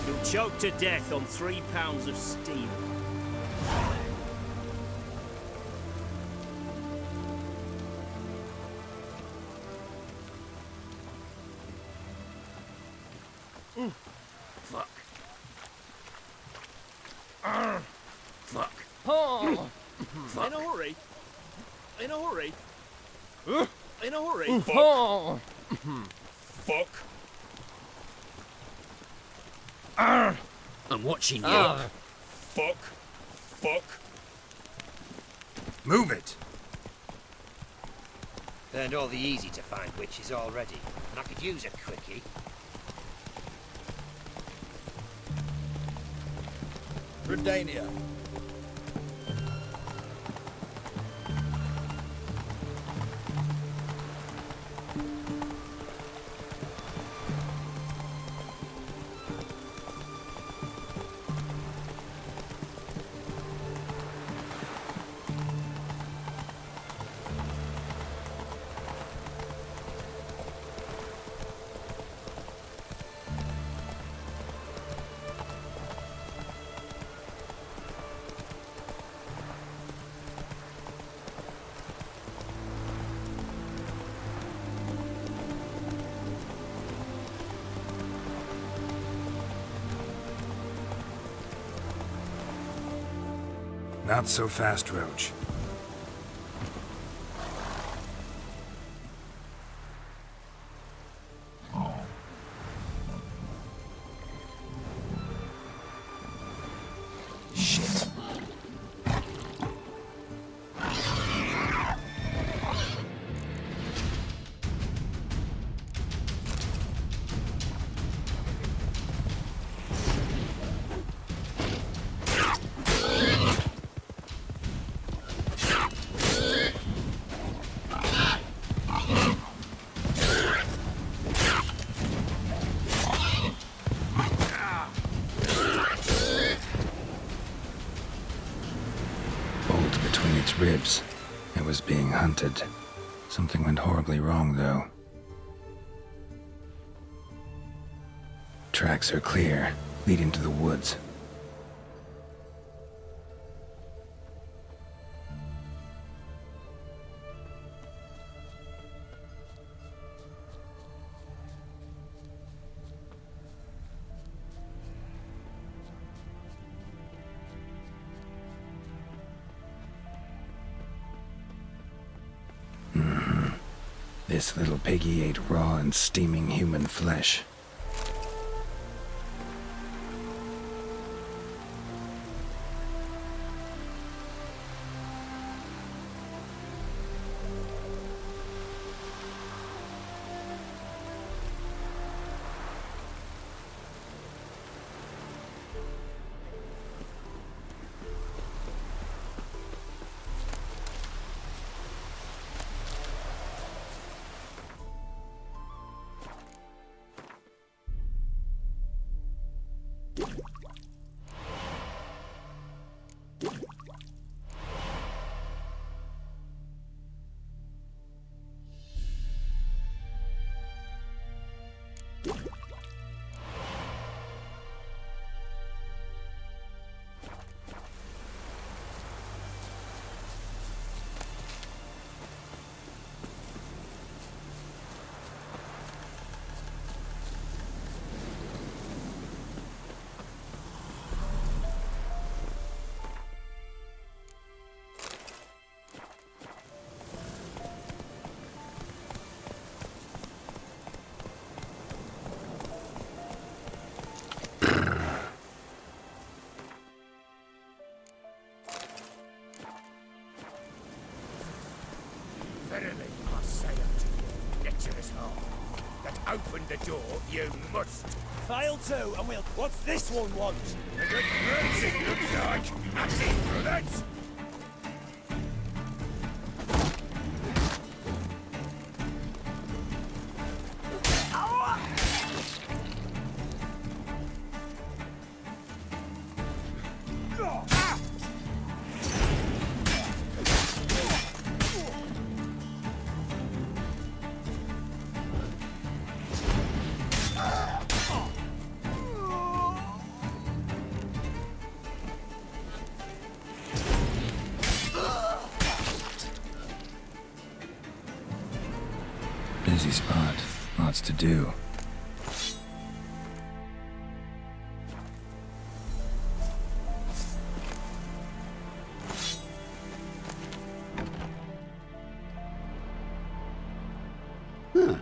You'll choke to death on 3 pounds of steel. Fuck. Fuck. Oh. Fuck. In a hurry. In a hurry. In a hurry. Fuck. Fuck. I'm watching you. Fuck. Fuck. Move it. Burned all the easy to find witches already, and I could use a quickie. Redania. Not so fast, Roach. Shit. ribs. It was being hunted. Something went horribly wrong, though. Tracks are clear, leading to the woods. This little piggy ate raw and steaming human flesh. Verily, I say unto you, lecherous heart, that open the door you must. Fail to, and we'll... What's this one want? A good bruising looks like. That's it, brothers. Busy spot. Lots to do. Huh.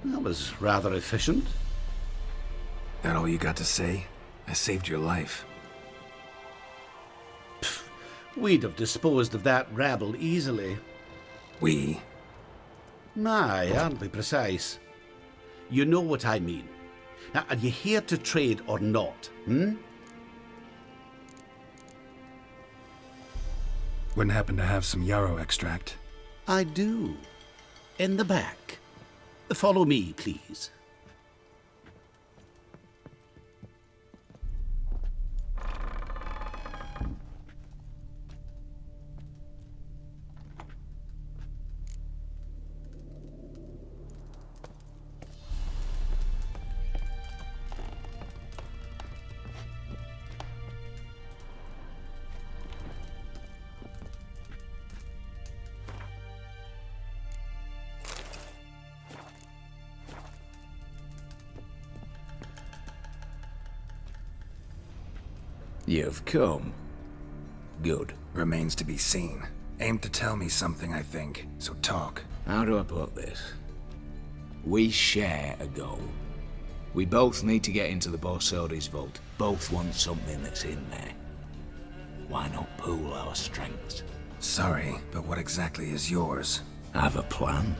That was rather efficient. That all you got to say? I saved your life. We'd have disposed of that rabble easily. We? Aye, aren't we precise? You know what I mean. Now, are you here to trade or not, Wouldn't happen to have some yarrow extract? I do. In the back. Follow me, please. You've come. Good. Remains to be seen. Aim to tell me something, I think, so talk. How do I put this? We share a goal. We both need to get into the Borsodi's vault. Both want something that's in there. Why not pool our strengths? Sorry, but what exactly is yours? I have a plan.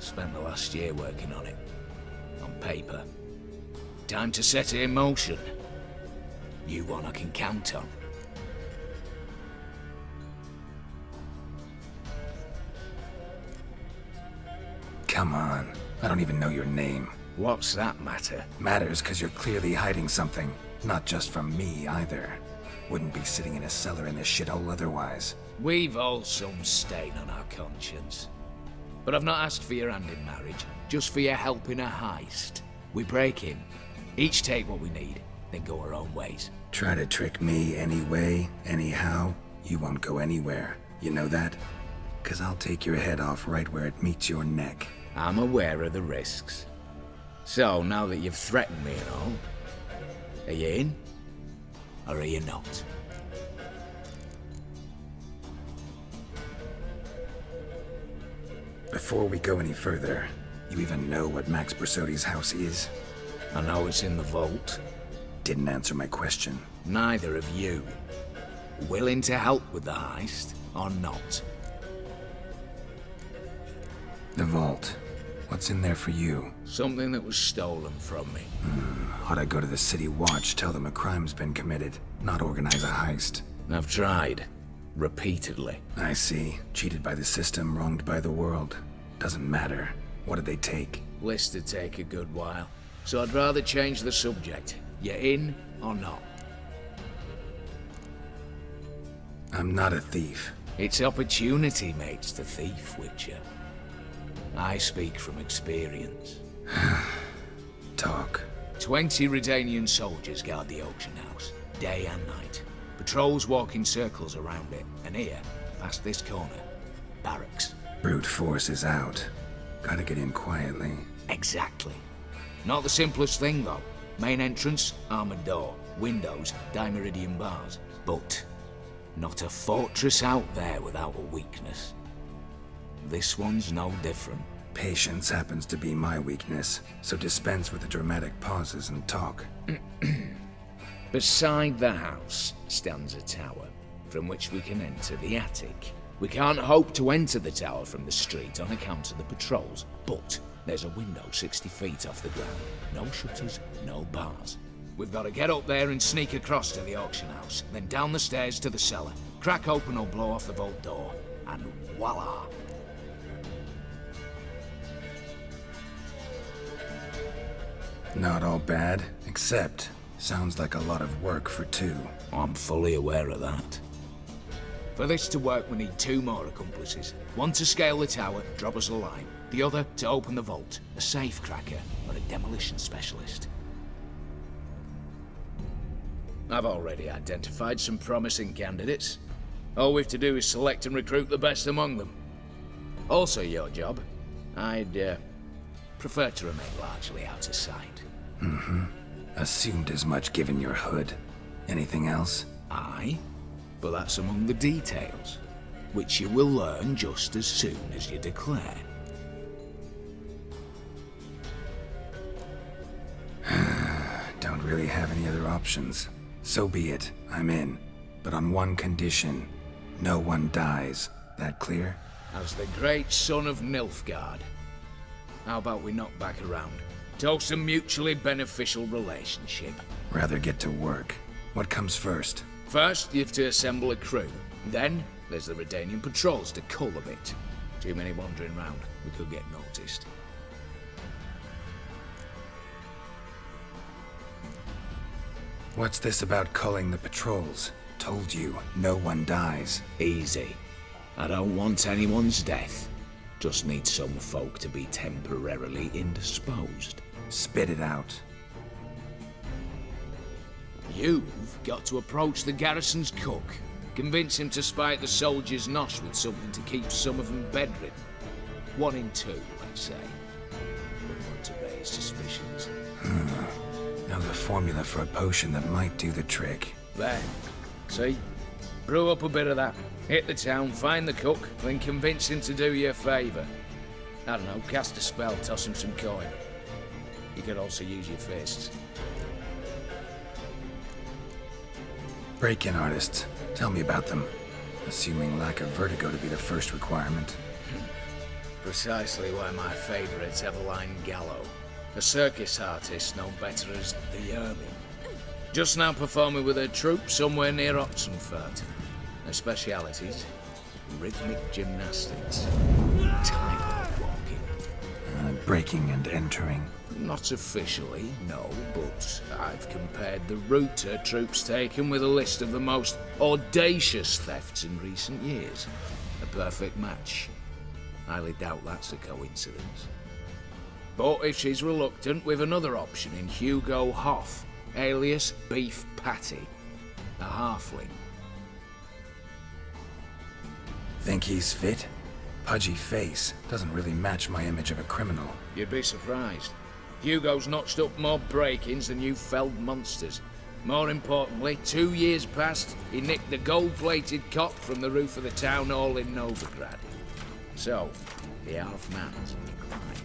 Spent the last year working on it. On paper. Time to set it in motion. You one I can count on. Come on. I don't even know your name. What's that matter? Matters because you're clearly hiding something. Not just from me, either. Wouldn't be sitting in a cellar in this shithole otherwise. We've all some stain on our conscience. But I've not asked for your hand in marriage, just for your help in a heist. We break in, each take what we need, then go our own ways. Try to trick me anyway, anyhow, you won't go anywhere. You know that? 'Cause I'll take your head off right where it meets your neck. I'm aware of the risks. So, now that you've threatened me and all, are you in? Or are you not? Before we go any further, you even know what Max Borsodi's house is? I know it's in the vault. Didn't answer my question. Neither of you. Willing to help with the heist, or not? The vault. What's in there for you? Something that was stolen from me. Ought I go to the City Watch, tell them a crime's been committed, not organize a heist? I've tried. Repeatedly. I see. Cheated by the system, wronged by the world. Doesn't matter. What did they take? List to take a good while. So I'd rather change the subject. You in or not? I'm not a thief. It's opportunity makes the thief, Witcher. I speak from experience. Talk. 20 Redanian soldiers guard the auction house, day and night. Patrols walk in circles around it, and here, past this corner, barracks. Brute force is out. Gotta get in quietly. Exactly. Not the simplest thing, though. Main entrance, armored door. Windows, dimeridian bars. But not a fortress out there without a weakness. This one's no different. Patience happens to be my weakness, so dispense with the dramatic pauses and talk. Beside the house stands a tower, from which we can enter the attic. We can't hope to enter the tower from the street on account of the patrols, but there's a window 60 feet off the ground. No shutters, no bars. We've got to get up there and sneak across to the auction house, then down the stairs to the cellar, crack open or blow off the vault door, and voila! Not all bad, except sounds like a lot of work for two. I'm fully aware of that. For this to work, we need 2 more accomplices. One to scale the tower, drop us a line. The other to open the vault, a safe cracker or a demolition specialist. I've already identified some promising candidates. All we've to do is select and recruit the best among them. Also your job. I'd prefer to remain largely out of sight. Assumed as much given your hood. Anything else? Aye, but that's among the details, which you will learn just as soon as you declare. Don't really have any other options. So be it, I'm in. But on one condition. No one dies. That clear? As the great son of Nilfgaard. How about we knock back around? Toast a mutually beneficial relationship. Rather get to work. What comes first? First, you have to assemble a crew. Then, there's the Redanian patrols to cull a bit. Too many wandering round. We could get noticed. What's this about culling the patrols? Told you, no one dies. Easy. I don't want anyone's death. Just need some folk to be temporarily indisposed. Spit it out. You've got to approach the garrison's cook. Convince him to spike the soldiers' nosh with something to keep some of them bedridden. 1 in 2, let's say. Wouldn't want to raise suspicions. Know the formula for a potion that might do the trick. There. See? Brew up a bit of that. Hit the town, find the cook, then convince him to do you a favour. I don't know, cast a spell, toss him some coin. You could also use your fists. Break-in artists. Tell me about them. Assuming lack of vertigo to be the first requirement. Precisely why my favourite's Eveline Gallo. A circus artist known better as the Ermine. Just now performing with her troupe somewhere near Oxenfurt. Her specialities? Rhythmic gymnastics. Tightrope walking. Breaking and entering. Not officially, no, but I've compared the route her troops taken with a list of the most audacious thefts in recent years. A perfect match. Highly doubt that's a coincidence. But if she's reluctant, we've another option in Hugo Hoff, alias Beef Patty, a halfling. Think he's fit? Pudgy face doesn't really match my image of a criminal. You'd be surprised. Hugo's notched up more break-ins than you felled monsters. More importantly, 2 years past, he nicked the gold-plated cot from the roof of the town hall in Novigrad. So, the half-man's in decline.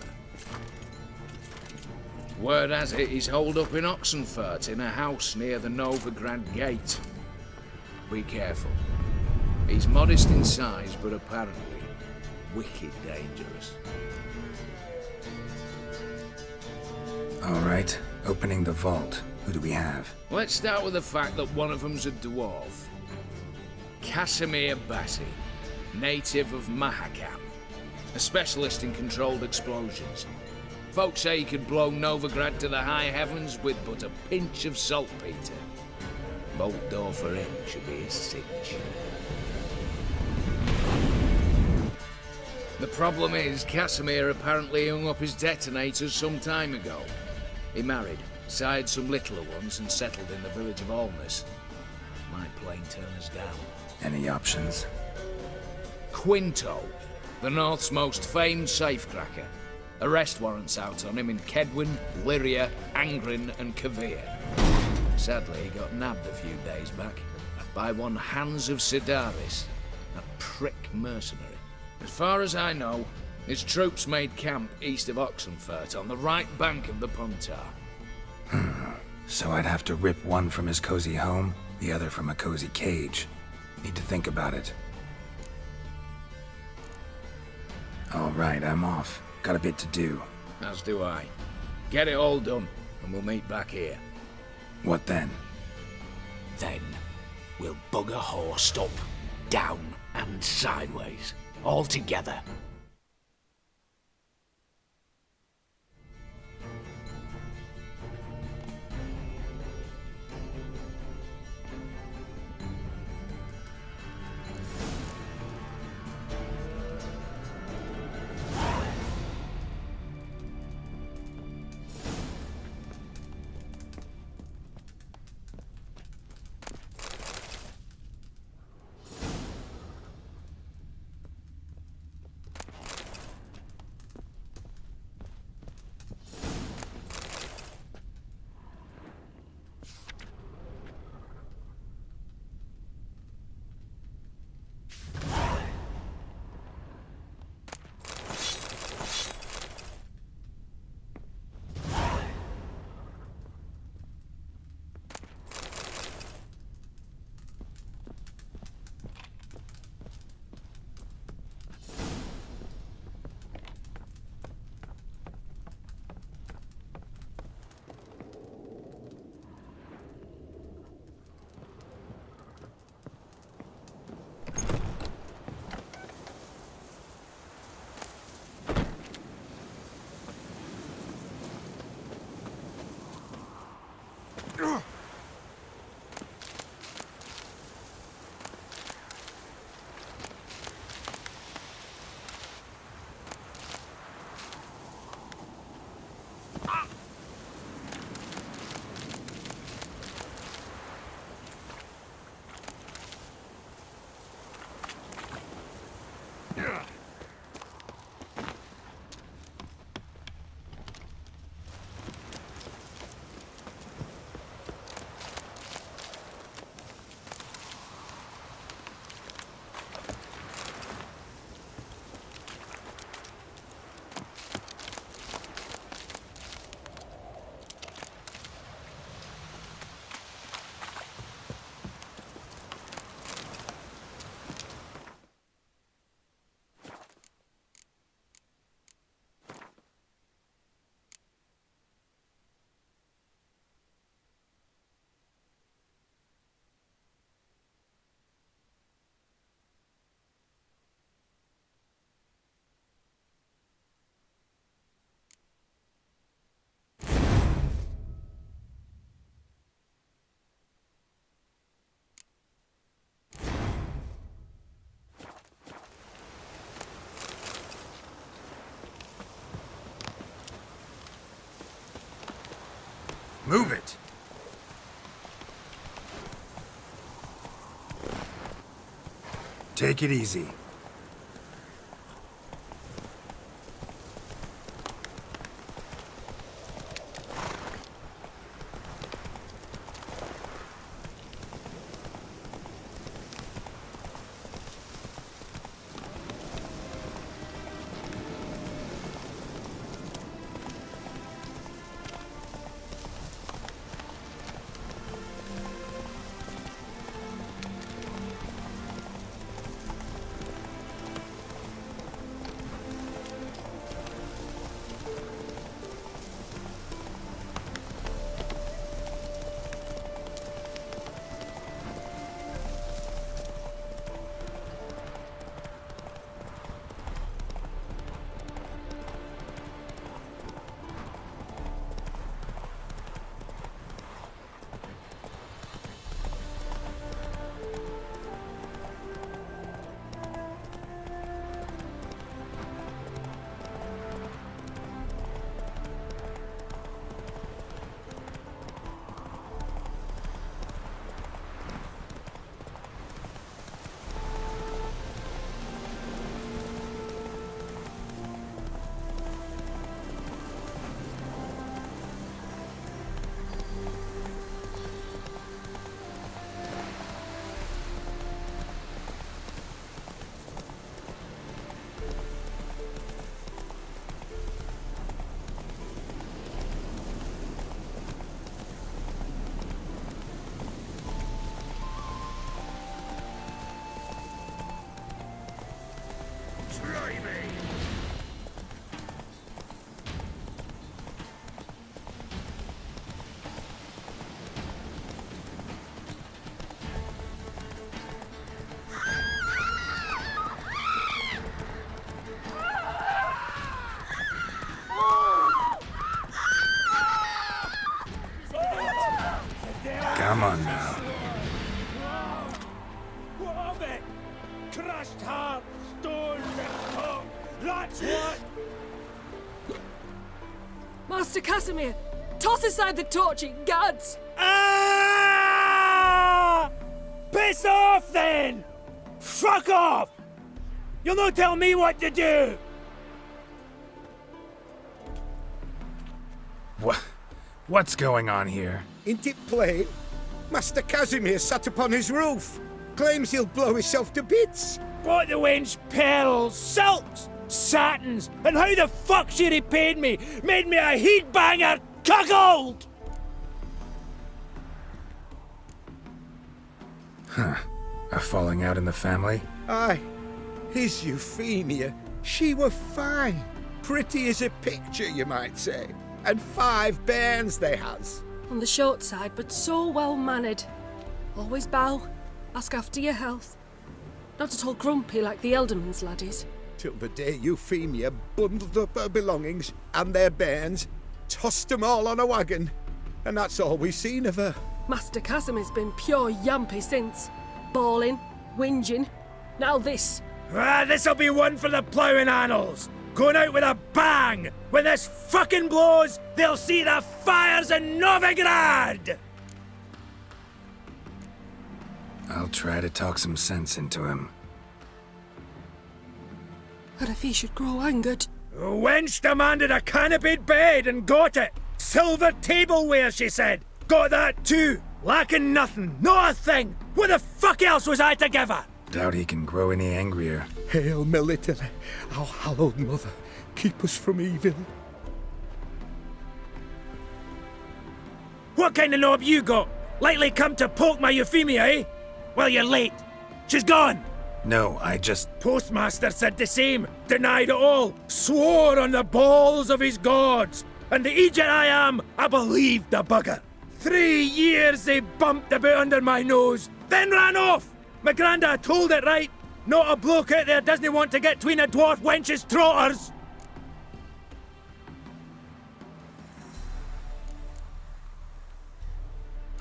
Word has it he's holed up in Oxenfurt in a house near the Novigrad gate. Be careful. He's modest in size, but apparently wicked dangerous. All right, opening the vault. Who do we have? Let's start with the fact that one of them's a dwarf. Casimir Bassi, native of Mahakam, a specialist in controlled explosions. Folks say he could blow Novigrad to the high heavens with but a pinch of saltpeter. Bolt door for him should be his cinch. The problem is, Casimir apparently hung up his detonators some time ago. He married, sired some littler ones, and settled in the village of Alness. Might plain turn us down. Any options? Quinto, the North's most famed safecracker. Arrest warrants out on him in Kedwin, Lyria, Angrin, and Kavir. Sadly, he got nabbed a few days back by one Hans of Sidaris, a prick mercenary. As far as I know, his troops made camp east of Oxenfurt on the right bank of the Puntar. So I'd have to rip one from his cozy home, the other from a cozy cage. Need to think about it. All right, I'm off. Got a bit to do. As do I. Get it all done, and we'll meet back here. What then? Then, we'll bugger horsed up, down, and sideways. All together. Move it! Take it easy. Come on now. What of it? Crushed heart, stones and talk. That's what. Master Casimir, toss aside the torching gods. Ah! Piss off then! Fuck off! You'll not tell me what to do! What's going on here? Ain't it plain? Master Casimir sat upon his roof. Claims he'll blow himself to bits. Bought the wench pearls, silks, satins, and how the fuck she repaid me? Made me a heat-banger cuckold! Huh. A falling out in the family? Aye. His Euphemia, she were fine. Pretty as a picture, you might say. And 5 bairns they has. On the short side, but so well-mannered. Always bow, ask after your health. Not at all grumpy like the Elderman's laddies. Till the day Euphemia bundled up her belongings and their bairns, tossed 'em all on a wagon. And that's all we've seen of her. Master Casimir's been pure yampy since. Bawling, whinging, now this. Ah, this'll be one for the ploughing annals! Going out with a bang! When this fucking blows, they'll see the fires in Novigrad! I'll try to talk some sense into him. But if he should grow angered... The wench demanded a canopied bed and got it! Silver tableware, she said! Got that too! Lacking nothing, not a thing! What the fuck else was I to give her? Doubt he can grow any angrier. Hail Military, our hallowed mother, keep us from evil. What kind of knob you got? Likely come to poke my Euphemia, eh? Well, you're late. She's gone. No, I just... Postmaster said the same. Denied it all. Swore on the balls of his gods. And the Egypt I am, I believed the bugger. 3 years they bumped about under my nose, then ran off. My granda told it right. Not a bloke out there doesn't want to get between a dwarf wench's trotters.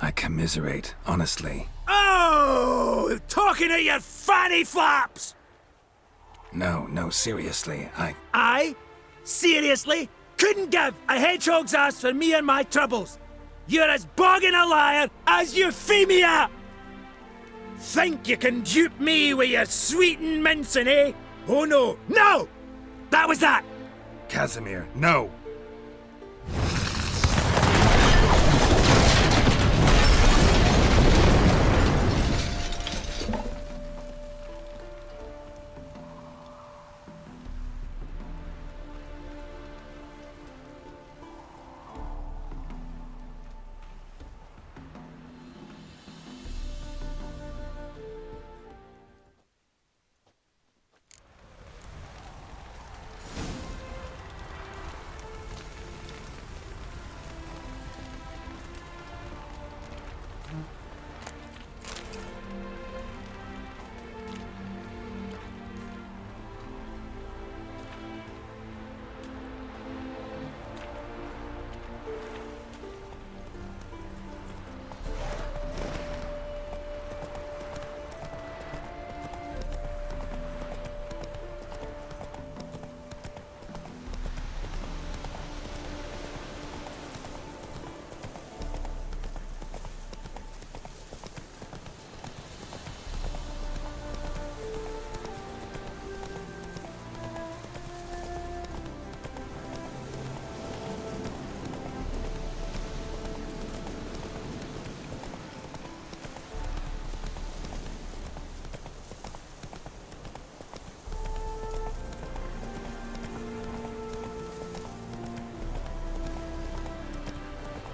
I commiserate, honestly. Oh, talking at your fanny flaps! No, seriously, I? Seriously? Couldn't give a hedgehog's ass for me and my troubles. You're as boggin' a liar as Euphemia! Think you can dupe me with your sweetin' mincing, eh? Oh no, no! That was that! Casimir, no!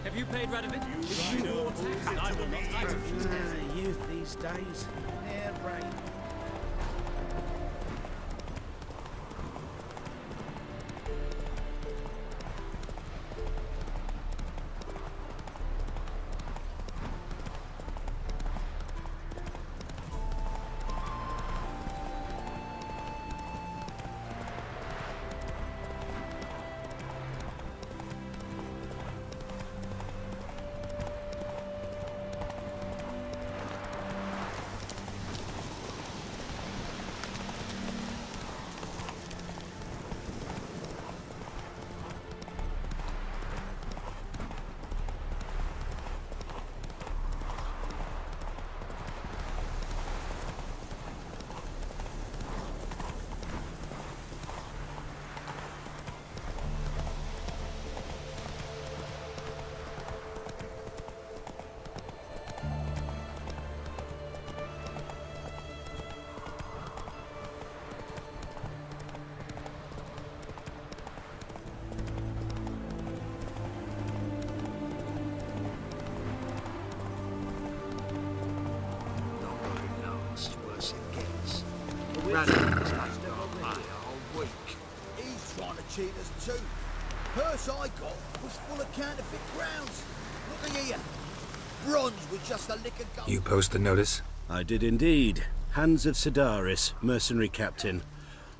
Have you paid Radovid? I will not. Youth these days. Yeah, right. He's trying to cheat us too. Purse I got was full of counterfeit crowns. Look at here. Bronze with just a lick of gold. You post the notice? I did indeed. Hans of Sedaris, mercenary captain.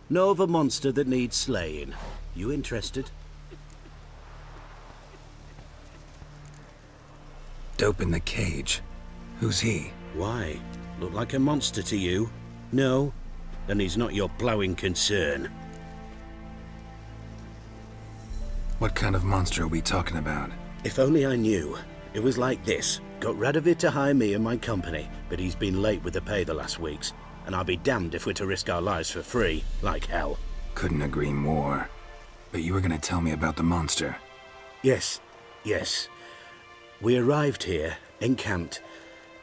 Know of a monster that needs slaying. You interested? Dope in the cage. Who's he? Why? Look like a monster to you? No? Then he's not your ploughing concern. What kind of monster are we talking about? If only I knew. It was like this. Got Radovid to hire me and my company, but he's been late with the pay the last weeks. And I'll be damned if we're to risk our lives for free, like hell. Couldn't agree more. But you were gonna tell me about the monster. Yes. We arrived here, encamped.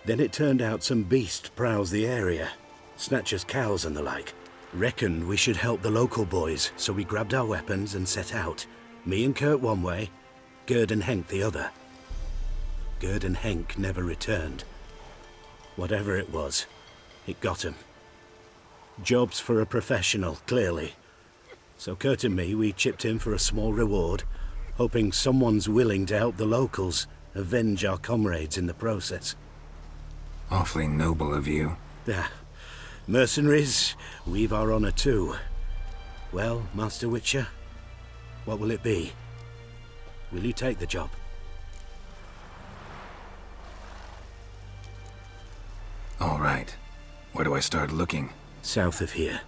Then it turned out some beast prowls the area. Snatchers cows and the like. Reckoned we should help the local boys, so we grabbed our weapons and set out. Me and Kurt one way, Gerd and Henk the other. Gerd and Henk never returned. Whatever it was, it got him. Job's for a professional, clearly. So Kurt and me, we chipped in for a small reward, hoping someone's willing to help the locals, avenge our comrades in the process. Awfully noble of you. Mercenaries, we've our honor too. Well, Master Witcher, what will it be? Will you take the job? All right. Where do I start looking? South of here.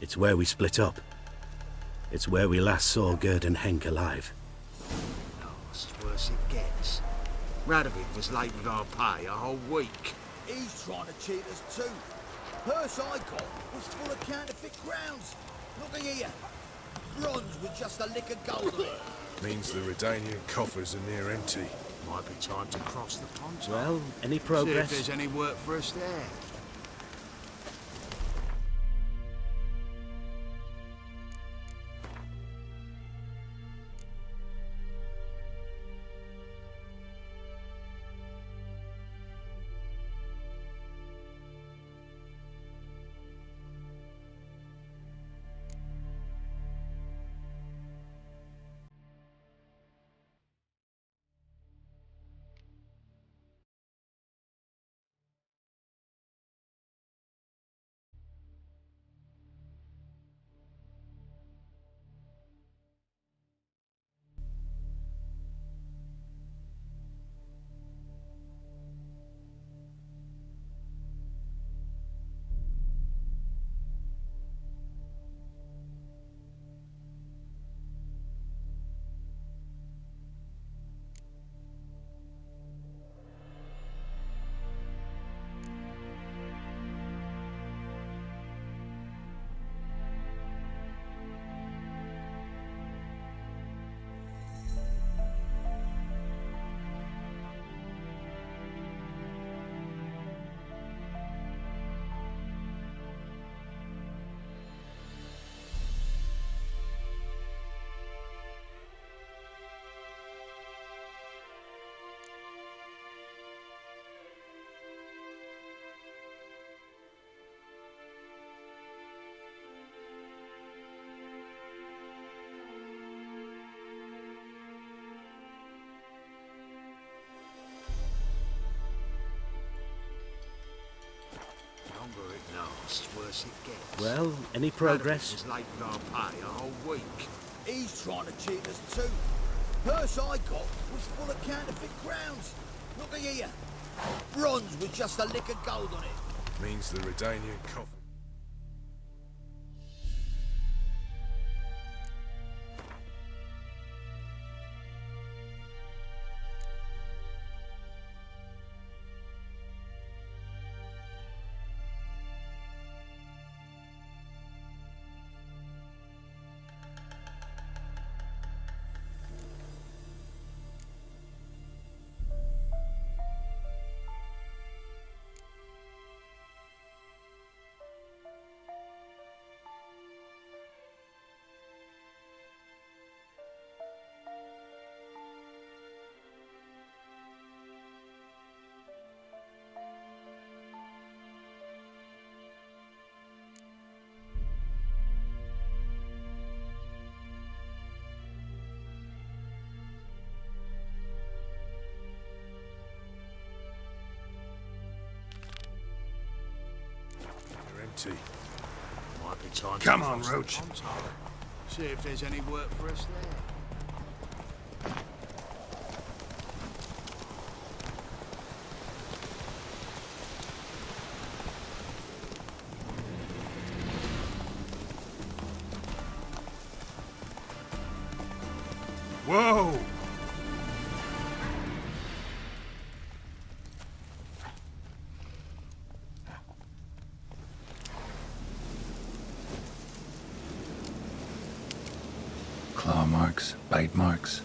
It's where we split up. It's where we last saw Gerd and Henk alive. It's worse it gets. Radovid was late with our pay a whole week. He's trying to cheat us too. Purse I got was full of counterfeit crowns. Look here. Bronze with just a lick of gold on it. Means the Redanian coffers are near empty. Might be time to cross the pond. Well, any See progress? if there's any work for us there. Longer it lasts, worse it gets. Well, any progress? Was late with our pay a whole week. He's trying to cheat us too. Purse I got was full of counterfeit crowns. Look here. Bronze with just a lick of gold on it. Means the Redanian coffers. Empty. Might be time Come to on, cross the Roach. pond. See if there's any work for us there. Whoa! Claw marks, bite marks,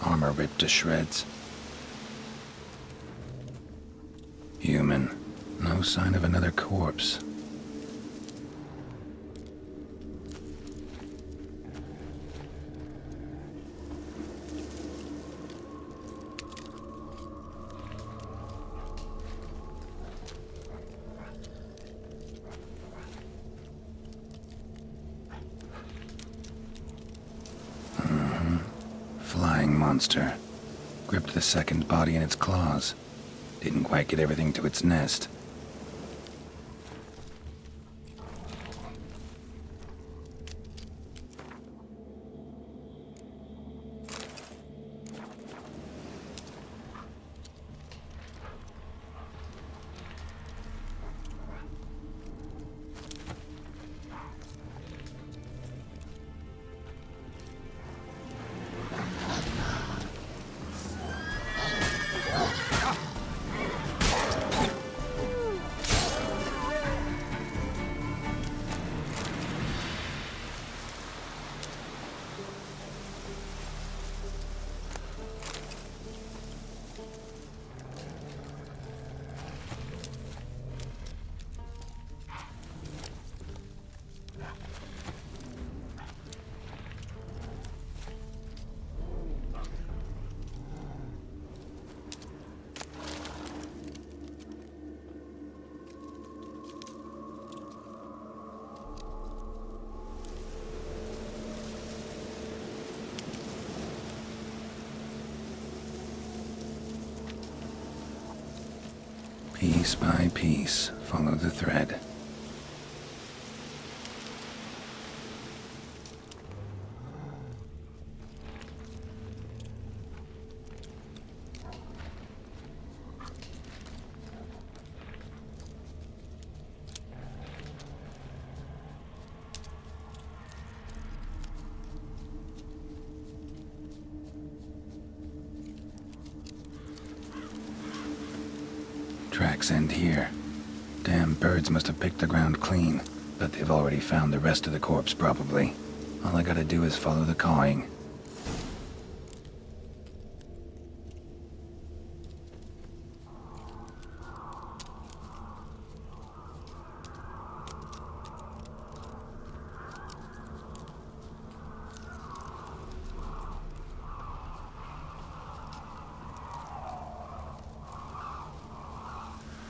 armor ripped to shreds. Human. No sign of another corpse. Flying monster. Gripped the second body in its claws. Didn't quite get everything to its nest. Piece by piece, follow the thread. Tracks end here. Damn birds must have picked the ground clean, but they've already found the rest of the corpse, probably. All I gotta do is follow the cawing.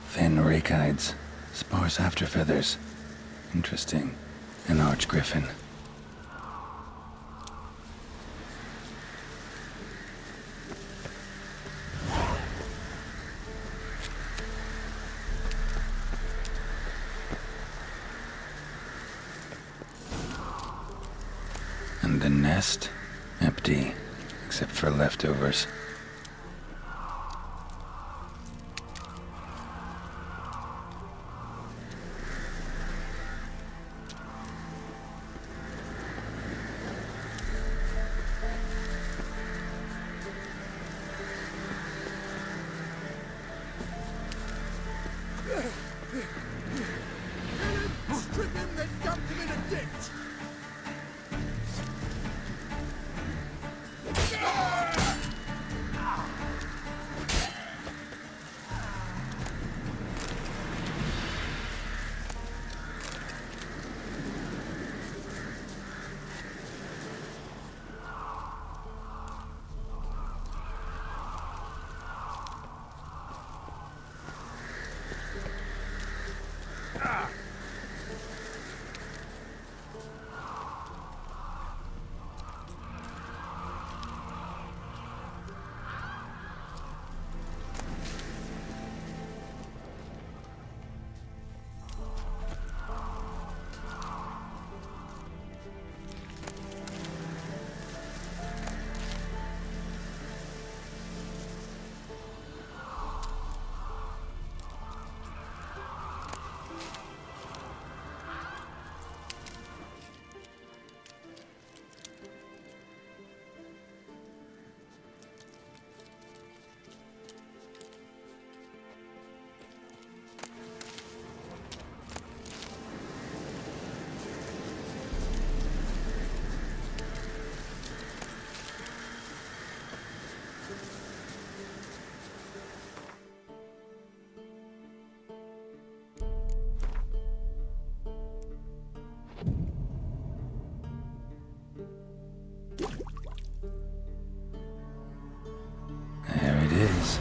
Thin rakides, sparse afterfeathers. Interesting. An arch griffin. And the nest? Empty, except for leftovers. Strip him, then dump him in a ditch! There it is.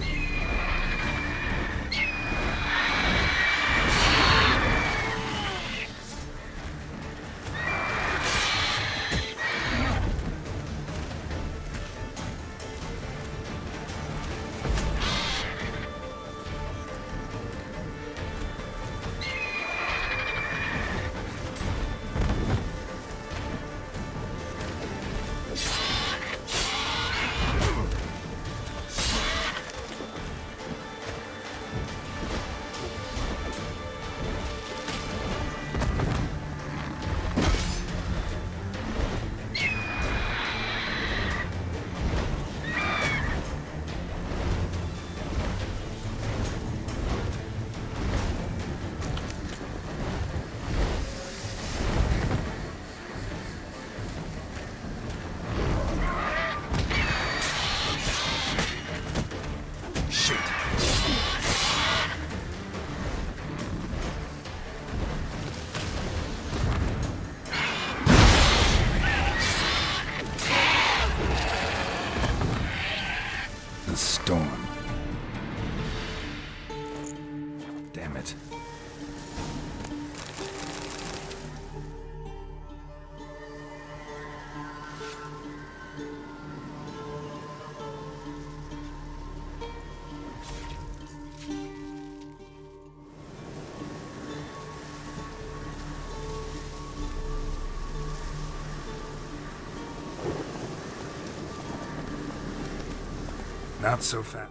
The storm. Damn it. Not so fast.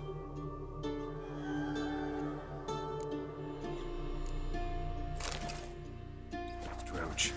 Roach.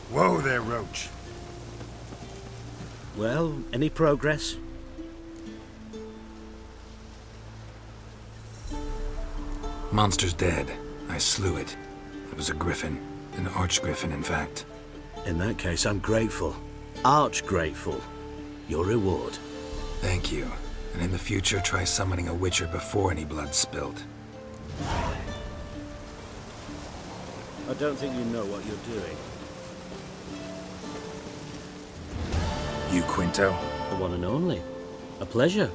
Whoa there, Roach. Well, any progress? Monster's dead. I slew it. It was a griffin. An archgriffin, in fact. In that case, I'm grateful. Arch grateful. Your reward. Thank you. And in the future, try summoning a witcher before any blood's spilled. I don't think you know what you're doing. You, Quinto? The one and only. A pleasure.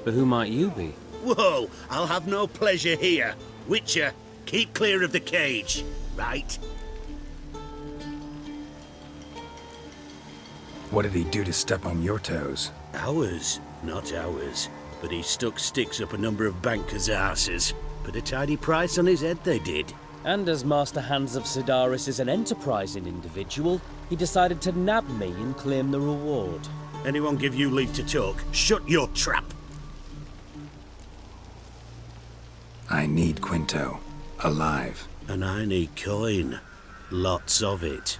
But who might you be? Whoa! I'll have no pleasure here. Witcher, keep clear of the cage, right? What did he do to step on your toes? Ours, not ours. But he stuck sticks up a number of bankers' arses. Put a tidy price on his head, they did. And as Master Hans of Sidaris is an enterprising individual, he decided to nab me and claim the reward. Anyone give you leave to talk? Shut your trap! I need Quinto. Alive. And I need coin. Lots of it.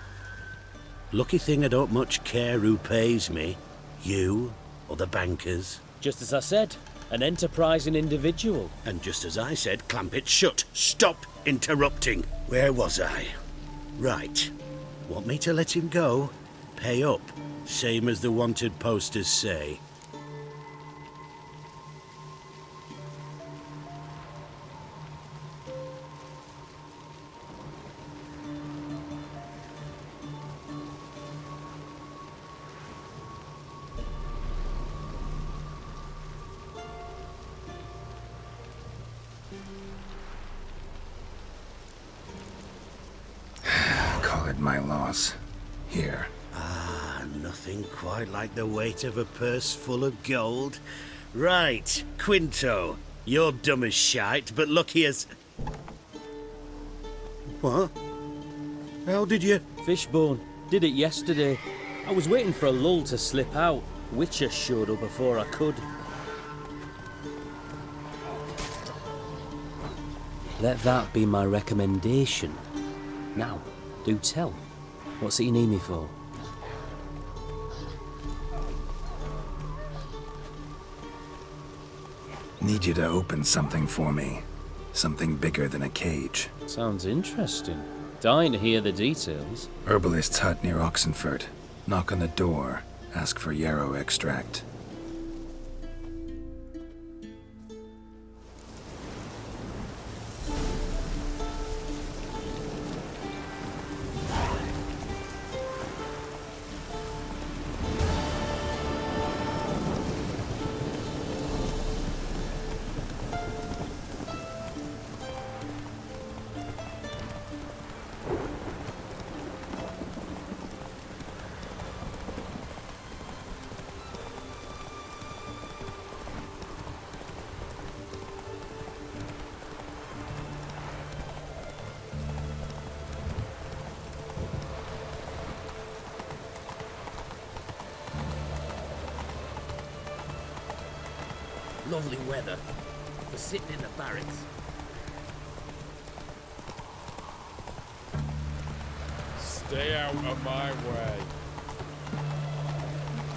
Lucky thing I don't much care who pays me. You or the bankers. Just as I said, an enterprising individual. And just as I said, clamp it shut. Stop interrupting. Where was I? Right. Want me to let him go? Pay up. Same as the wanted posters say. Call it my loss. Here. Ah, nothing quite like the weight of a purse full of gold. Right, Quinto. You're dumb as shite, but lucky as... What? How did you... Fishbone. Did it yesterday. I was waiting for a lull to slip out. Witcher showed up before I could. Let that be my recommendation. Now, do tell. What's it you need me for? Need you to open something for me. Something bigger than a cage. Sounds interesting. Dying to hear the details. Herbalist's hut near Oxenfurt. Knock on the door. Ask for yarrow extract. Lovely weather for sitting in the barracks. Stay out of my way.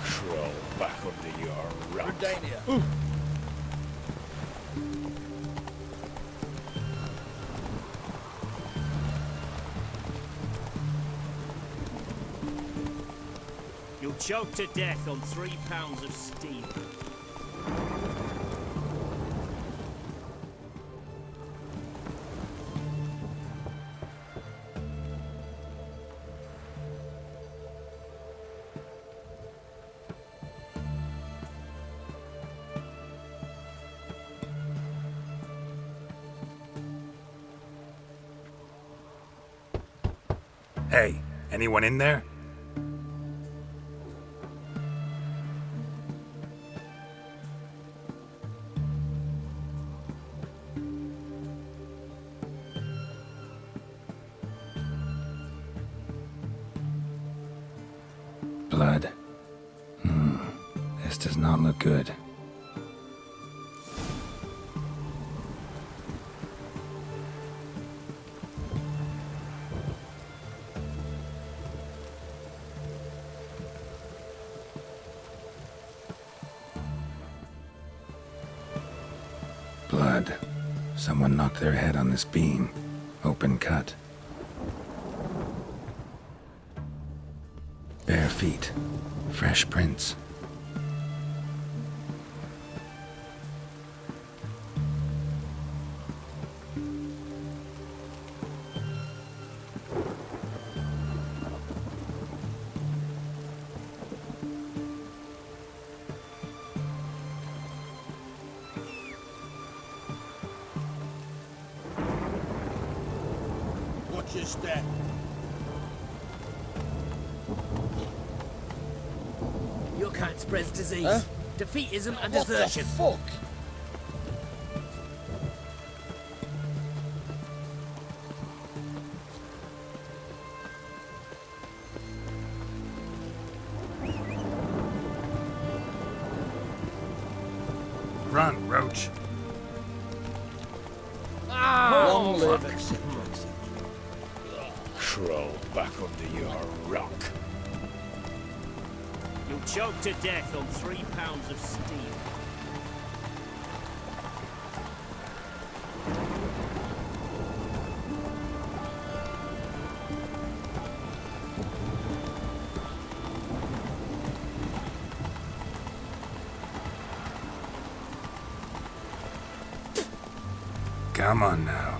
Crawl back under your rock. Redania. You'll choke to death on 3 pounds of steam. Hey, anyone in there? Blood. This does not look good. Blood. Someone knocked their head on this beam. Open cut. Bare feet. Fresh prints. Watch your step. Your kind spreads disease. Huh? Defeatism and What the desertion. fuck? Run, Roach. Long live Crawl back under your rock. You'll choke to death on 3 pounds of steam. Come on now.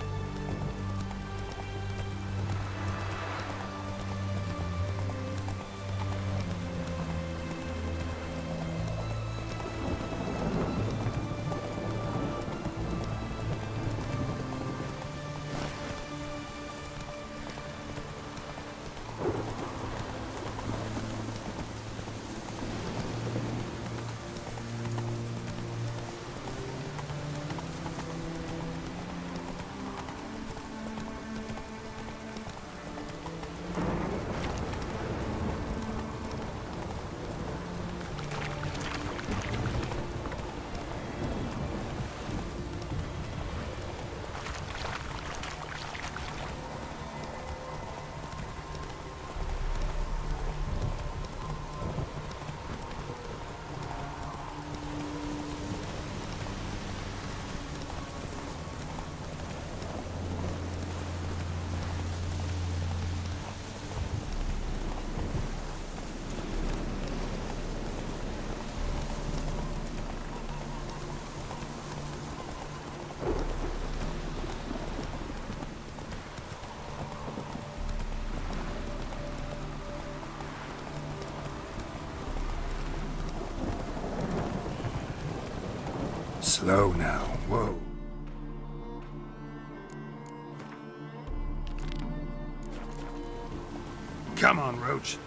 Slow now. Whoa. Come on, Roach.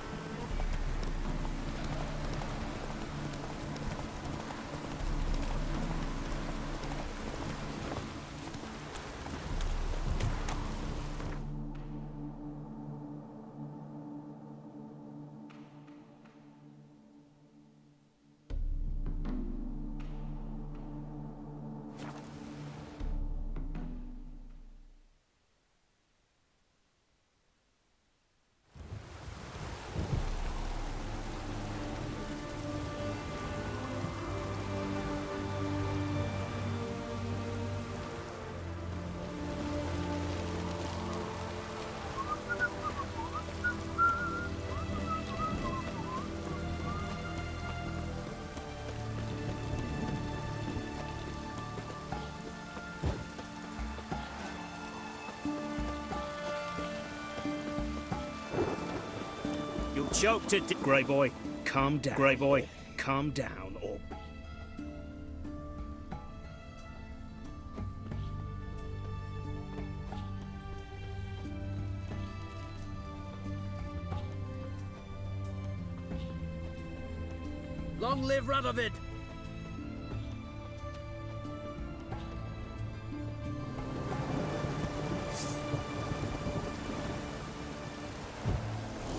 choked to Grey boy, calm down. Grey boy, calm down, or... Long live Radovid!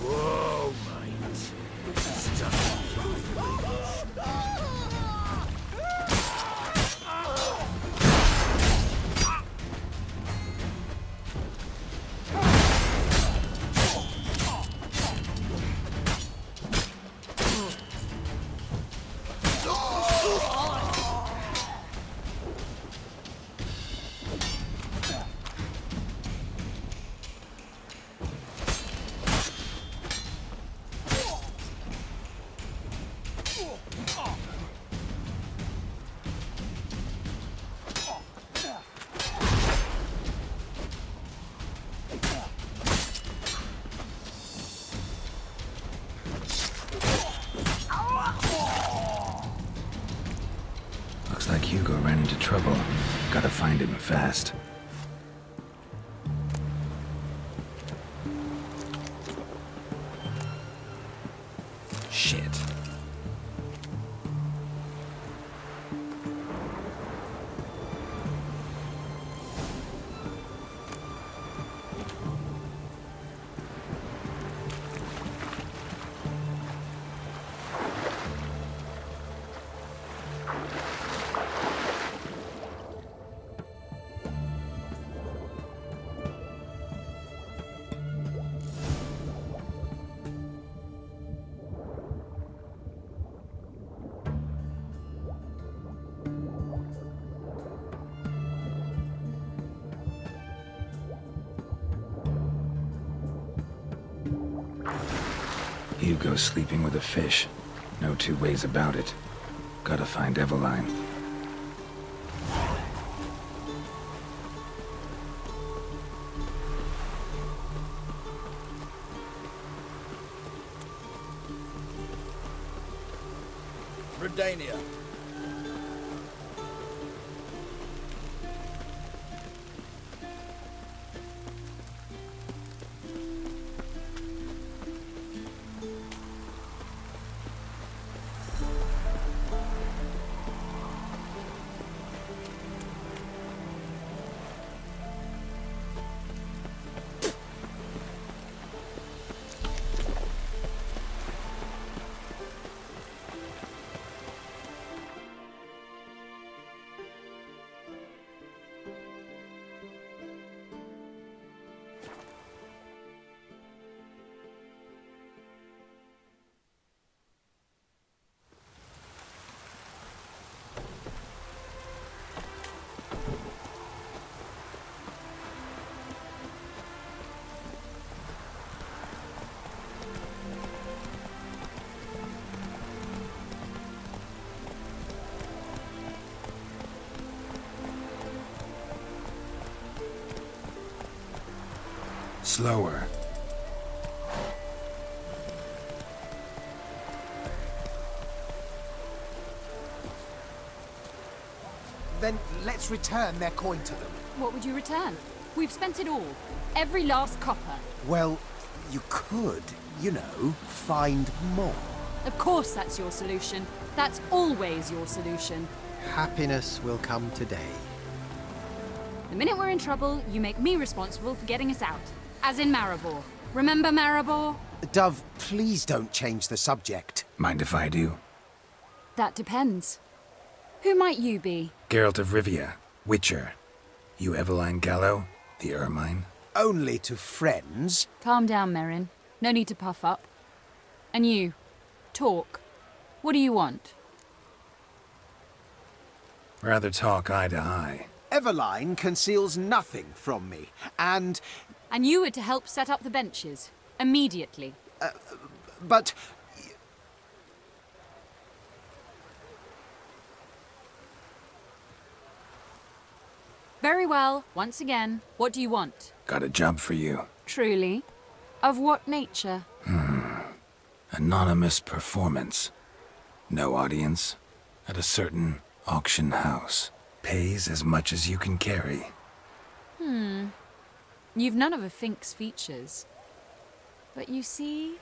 Whoa, mate. Looks like Hugo ran into trouble. Gotta find him fast. Shit. Hugo's sleeping with a fish. No two ways about it. Gotta find Eveline. Redania. Slower. Then let's return their coin to them. What would you return? We've spent it all. Every last copper. Well, you could, you know, find more. Of course that's your solution. That's always your solution. Happiness will come today. The minute we're in trouble, you make me responsible for getting us out. As in Maribor. Remember Maribor? Dove, please don't change the subject. Mind if I do? That depends. Who might you be? Geralt of Rivia, Witcher. You Eveline Gallo, the Ermine? Only to friends. Calm down, Merrin. No need to puff up. And you, talk. What do you want? Rather talk eye to eye. Eveline conceals nothing from me, and... And you were to help set up the benches. Immediately. But... Very well. Once again, what do you want? Got a job for you. Truly? Of what nature? Anonymous performance. No audience. At a certain auction house. Pays as much as you can carry. You've none of a Fink's features. But you see,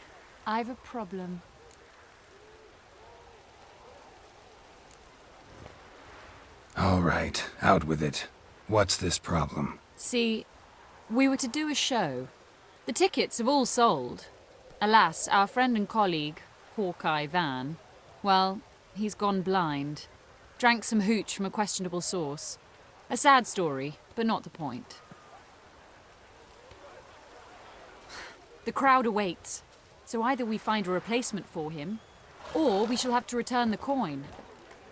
I've a problem. All right, out with it. What's this problem? See, we were to do a show. The tickets have all sold. Alas, our friend and colleague, Hawkeye Van, well, he's gone blind. Drank some hooch from a questionable source. A sad story, but not the point. The crowd awaits, so either we find a replacement for him, or we shall have to return the coin.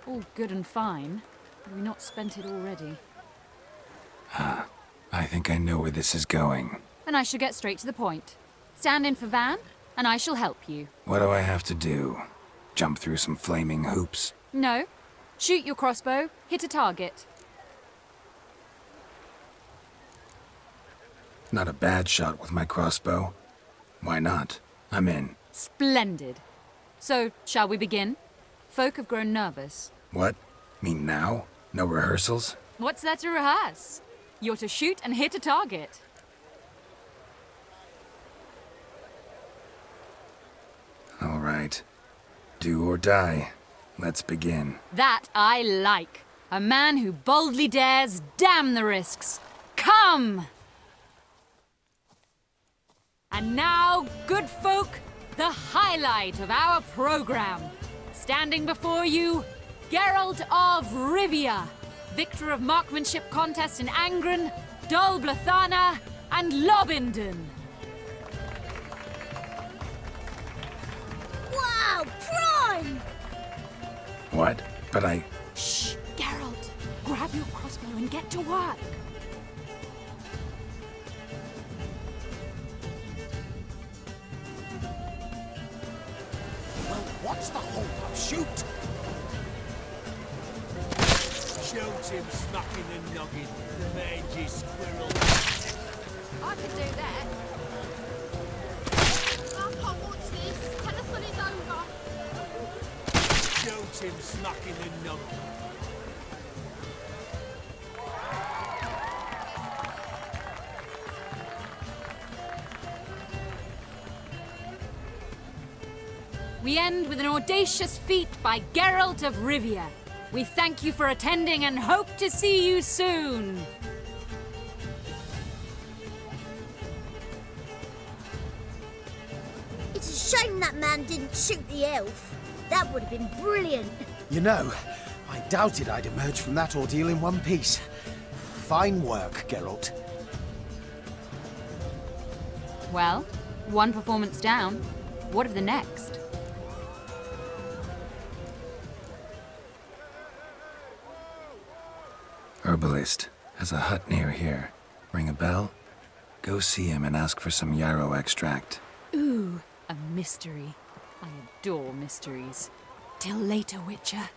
All good and fine, have we not spent it already? I think I know where this is going. And I shall get straight to the point. Stand in for Van, and I shall help you. What do I have to do? Jump through some flaming hoops? No. Shoot your crossbow, hit a target. Not a bad shot with my crossbow. Why not? I'm in. Splendid. So, shall we begin? Folk have grown nervous. What? Mean now? No rehearsals? What's there to rehearse? You're to shoot and hit a target. All right. Do or die. Let's begin. That I like. A man who boldly dares, damn the risks. Come! And now, good folk, the highlight of our program. Standing before you, Geralt of Rivia, victor of marksmanship contest in Angren, Dol Blathana, and Lobindon. Wow, prime! What? But I... Shh, Geralt. Grab your crossbow and get to work. Well, what's the hold-up? Shoot! Shoot him smacking the noggin, the mangy squirrel. I could do that. I can't watch this. Tell us when it's over. Shoot him smacking the noggin. We end with an audacious feat by Geralt of Rivia. We thank you for attending and hope to see you soon. It's a shame that man didn't shoot the elf. That would have been brilliant. You know, I doubted I'd emerge from that ordeal in one piece. Fine work, Geralt. Well, one performance down. What of the next? Herbalist has a hut near here. Ring a bell? Go see him and ask for some yarrow extract. Ooh, a mystery. I adore mysteries. Till later, Witcher.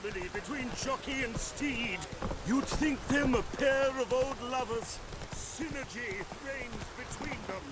harmony between jockey and steed. You'd think them a pair of old lovers. Synergy reigns between them.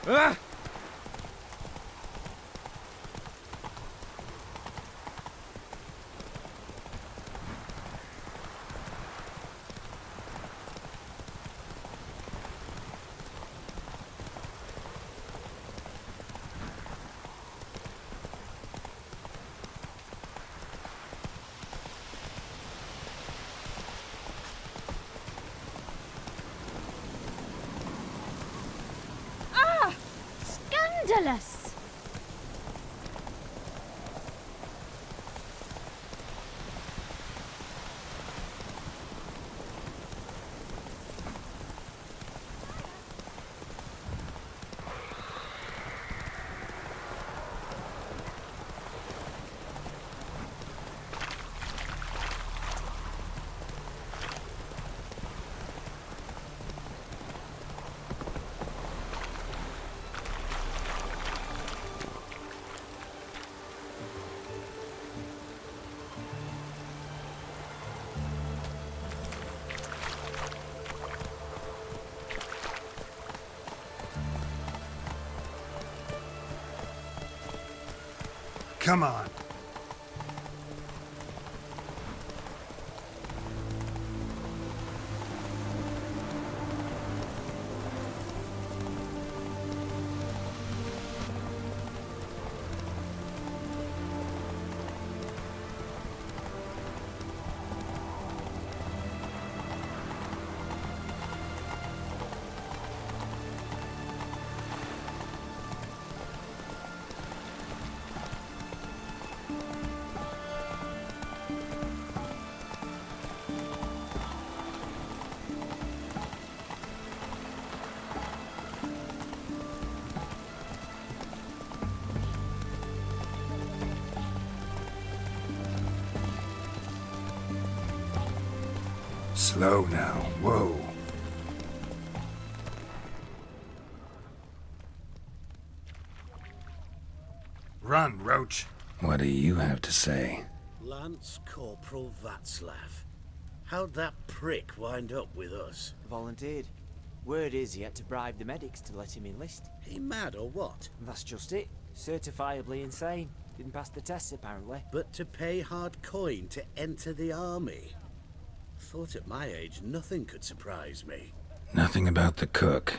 Ah! Scandalous! Come on. Slow now. Whoa. Run, Roach. What do you have to say? Lance Corporal Václav. How'd that prick wind up with us? Volunteered. Word is he had to bribe the medics to let him enlist. He mad or what? That's just it. Certifiably insane. Didn't pass the tests, apparently. But to pay hard coin to enter the army? Thought at my age nothing could surprise me. Nothing about the cook.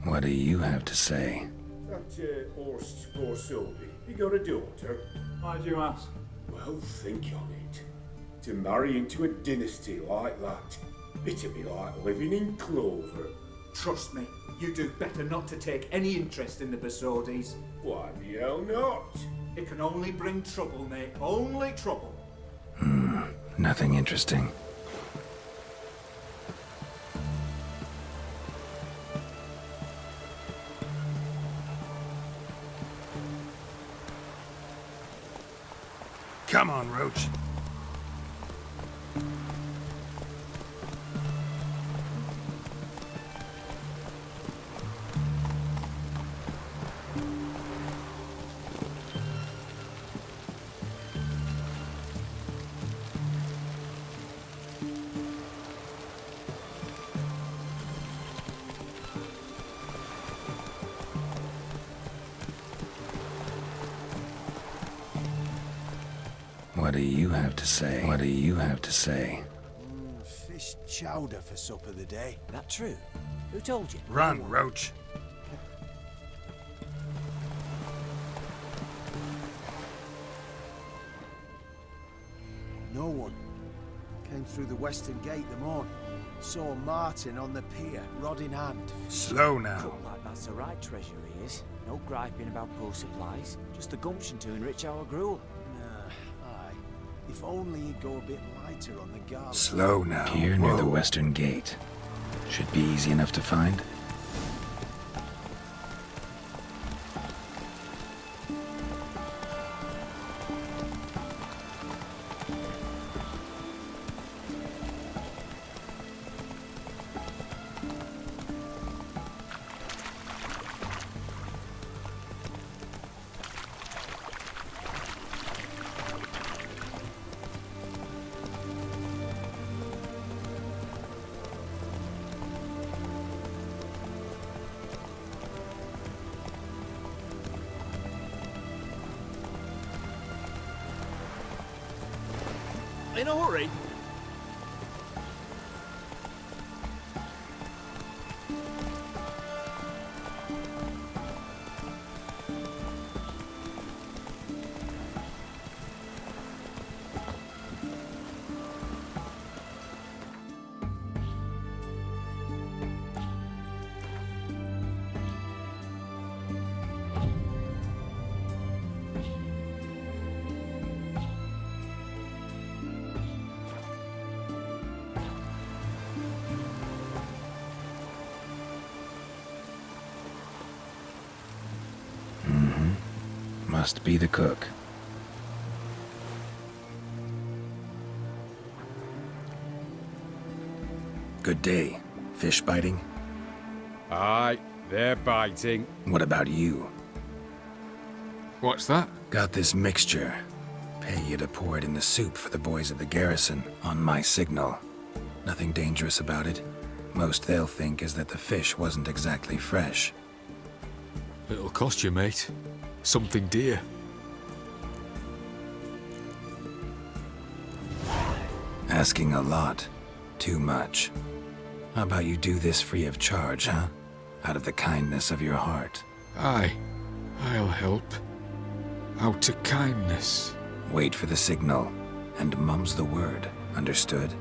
What do you have to say? That horse Borsodi, he got a daughter. Why do you ask? Well, think on it. To marry into a dynasty like that, it'd be like living in clover. Trust me, you do better not to take any interest in the Borsodis. Why the hell not? It can only bring trouble, mate. Only trouble. Nothing interesting. Come on, Roach. What do you have to say? What do you have to say? Fish chowder for supper the day. That true? Who told you? Run, Roach. No one. Came through the western gate the morn. Saw Martin on the pier, rod in hand. Slow now. Look like that's the right treasure he is. No griping about poor supplies. Just the gumption to enrich our gruel. Nah, aye. If only he'd go a bit lighter on the garlic. Slow now. Here near the western gate. Should be easy enough to find. In a hurry? Must be the cook. Good day. Fish biting? Aye, they're biting. What about you? What's that? Got this mixture. Pay you to pour it in the soup for the boys at the garrison, on my signal. Nothing dangerous about it. Most they'll think is that the fish wasn't exactly fresh. It'll cost you, mate. Something dear. Asking a lot. Too much. How about you do this free of charge, huh? Out of the kindness of your heart. Aye, I'll help. Out of kindness. Wait for the signal, and mum's the word. Understood?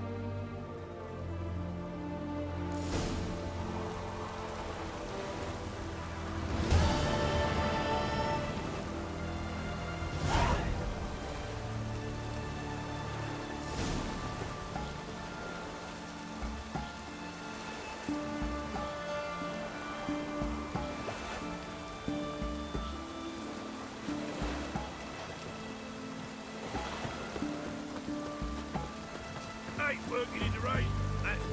Working in the rain.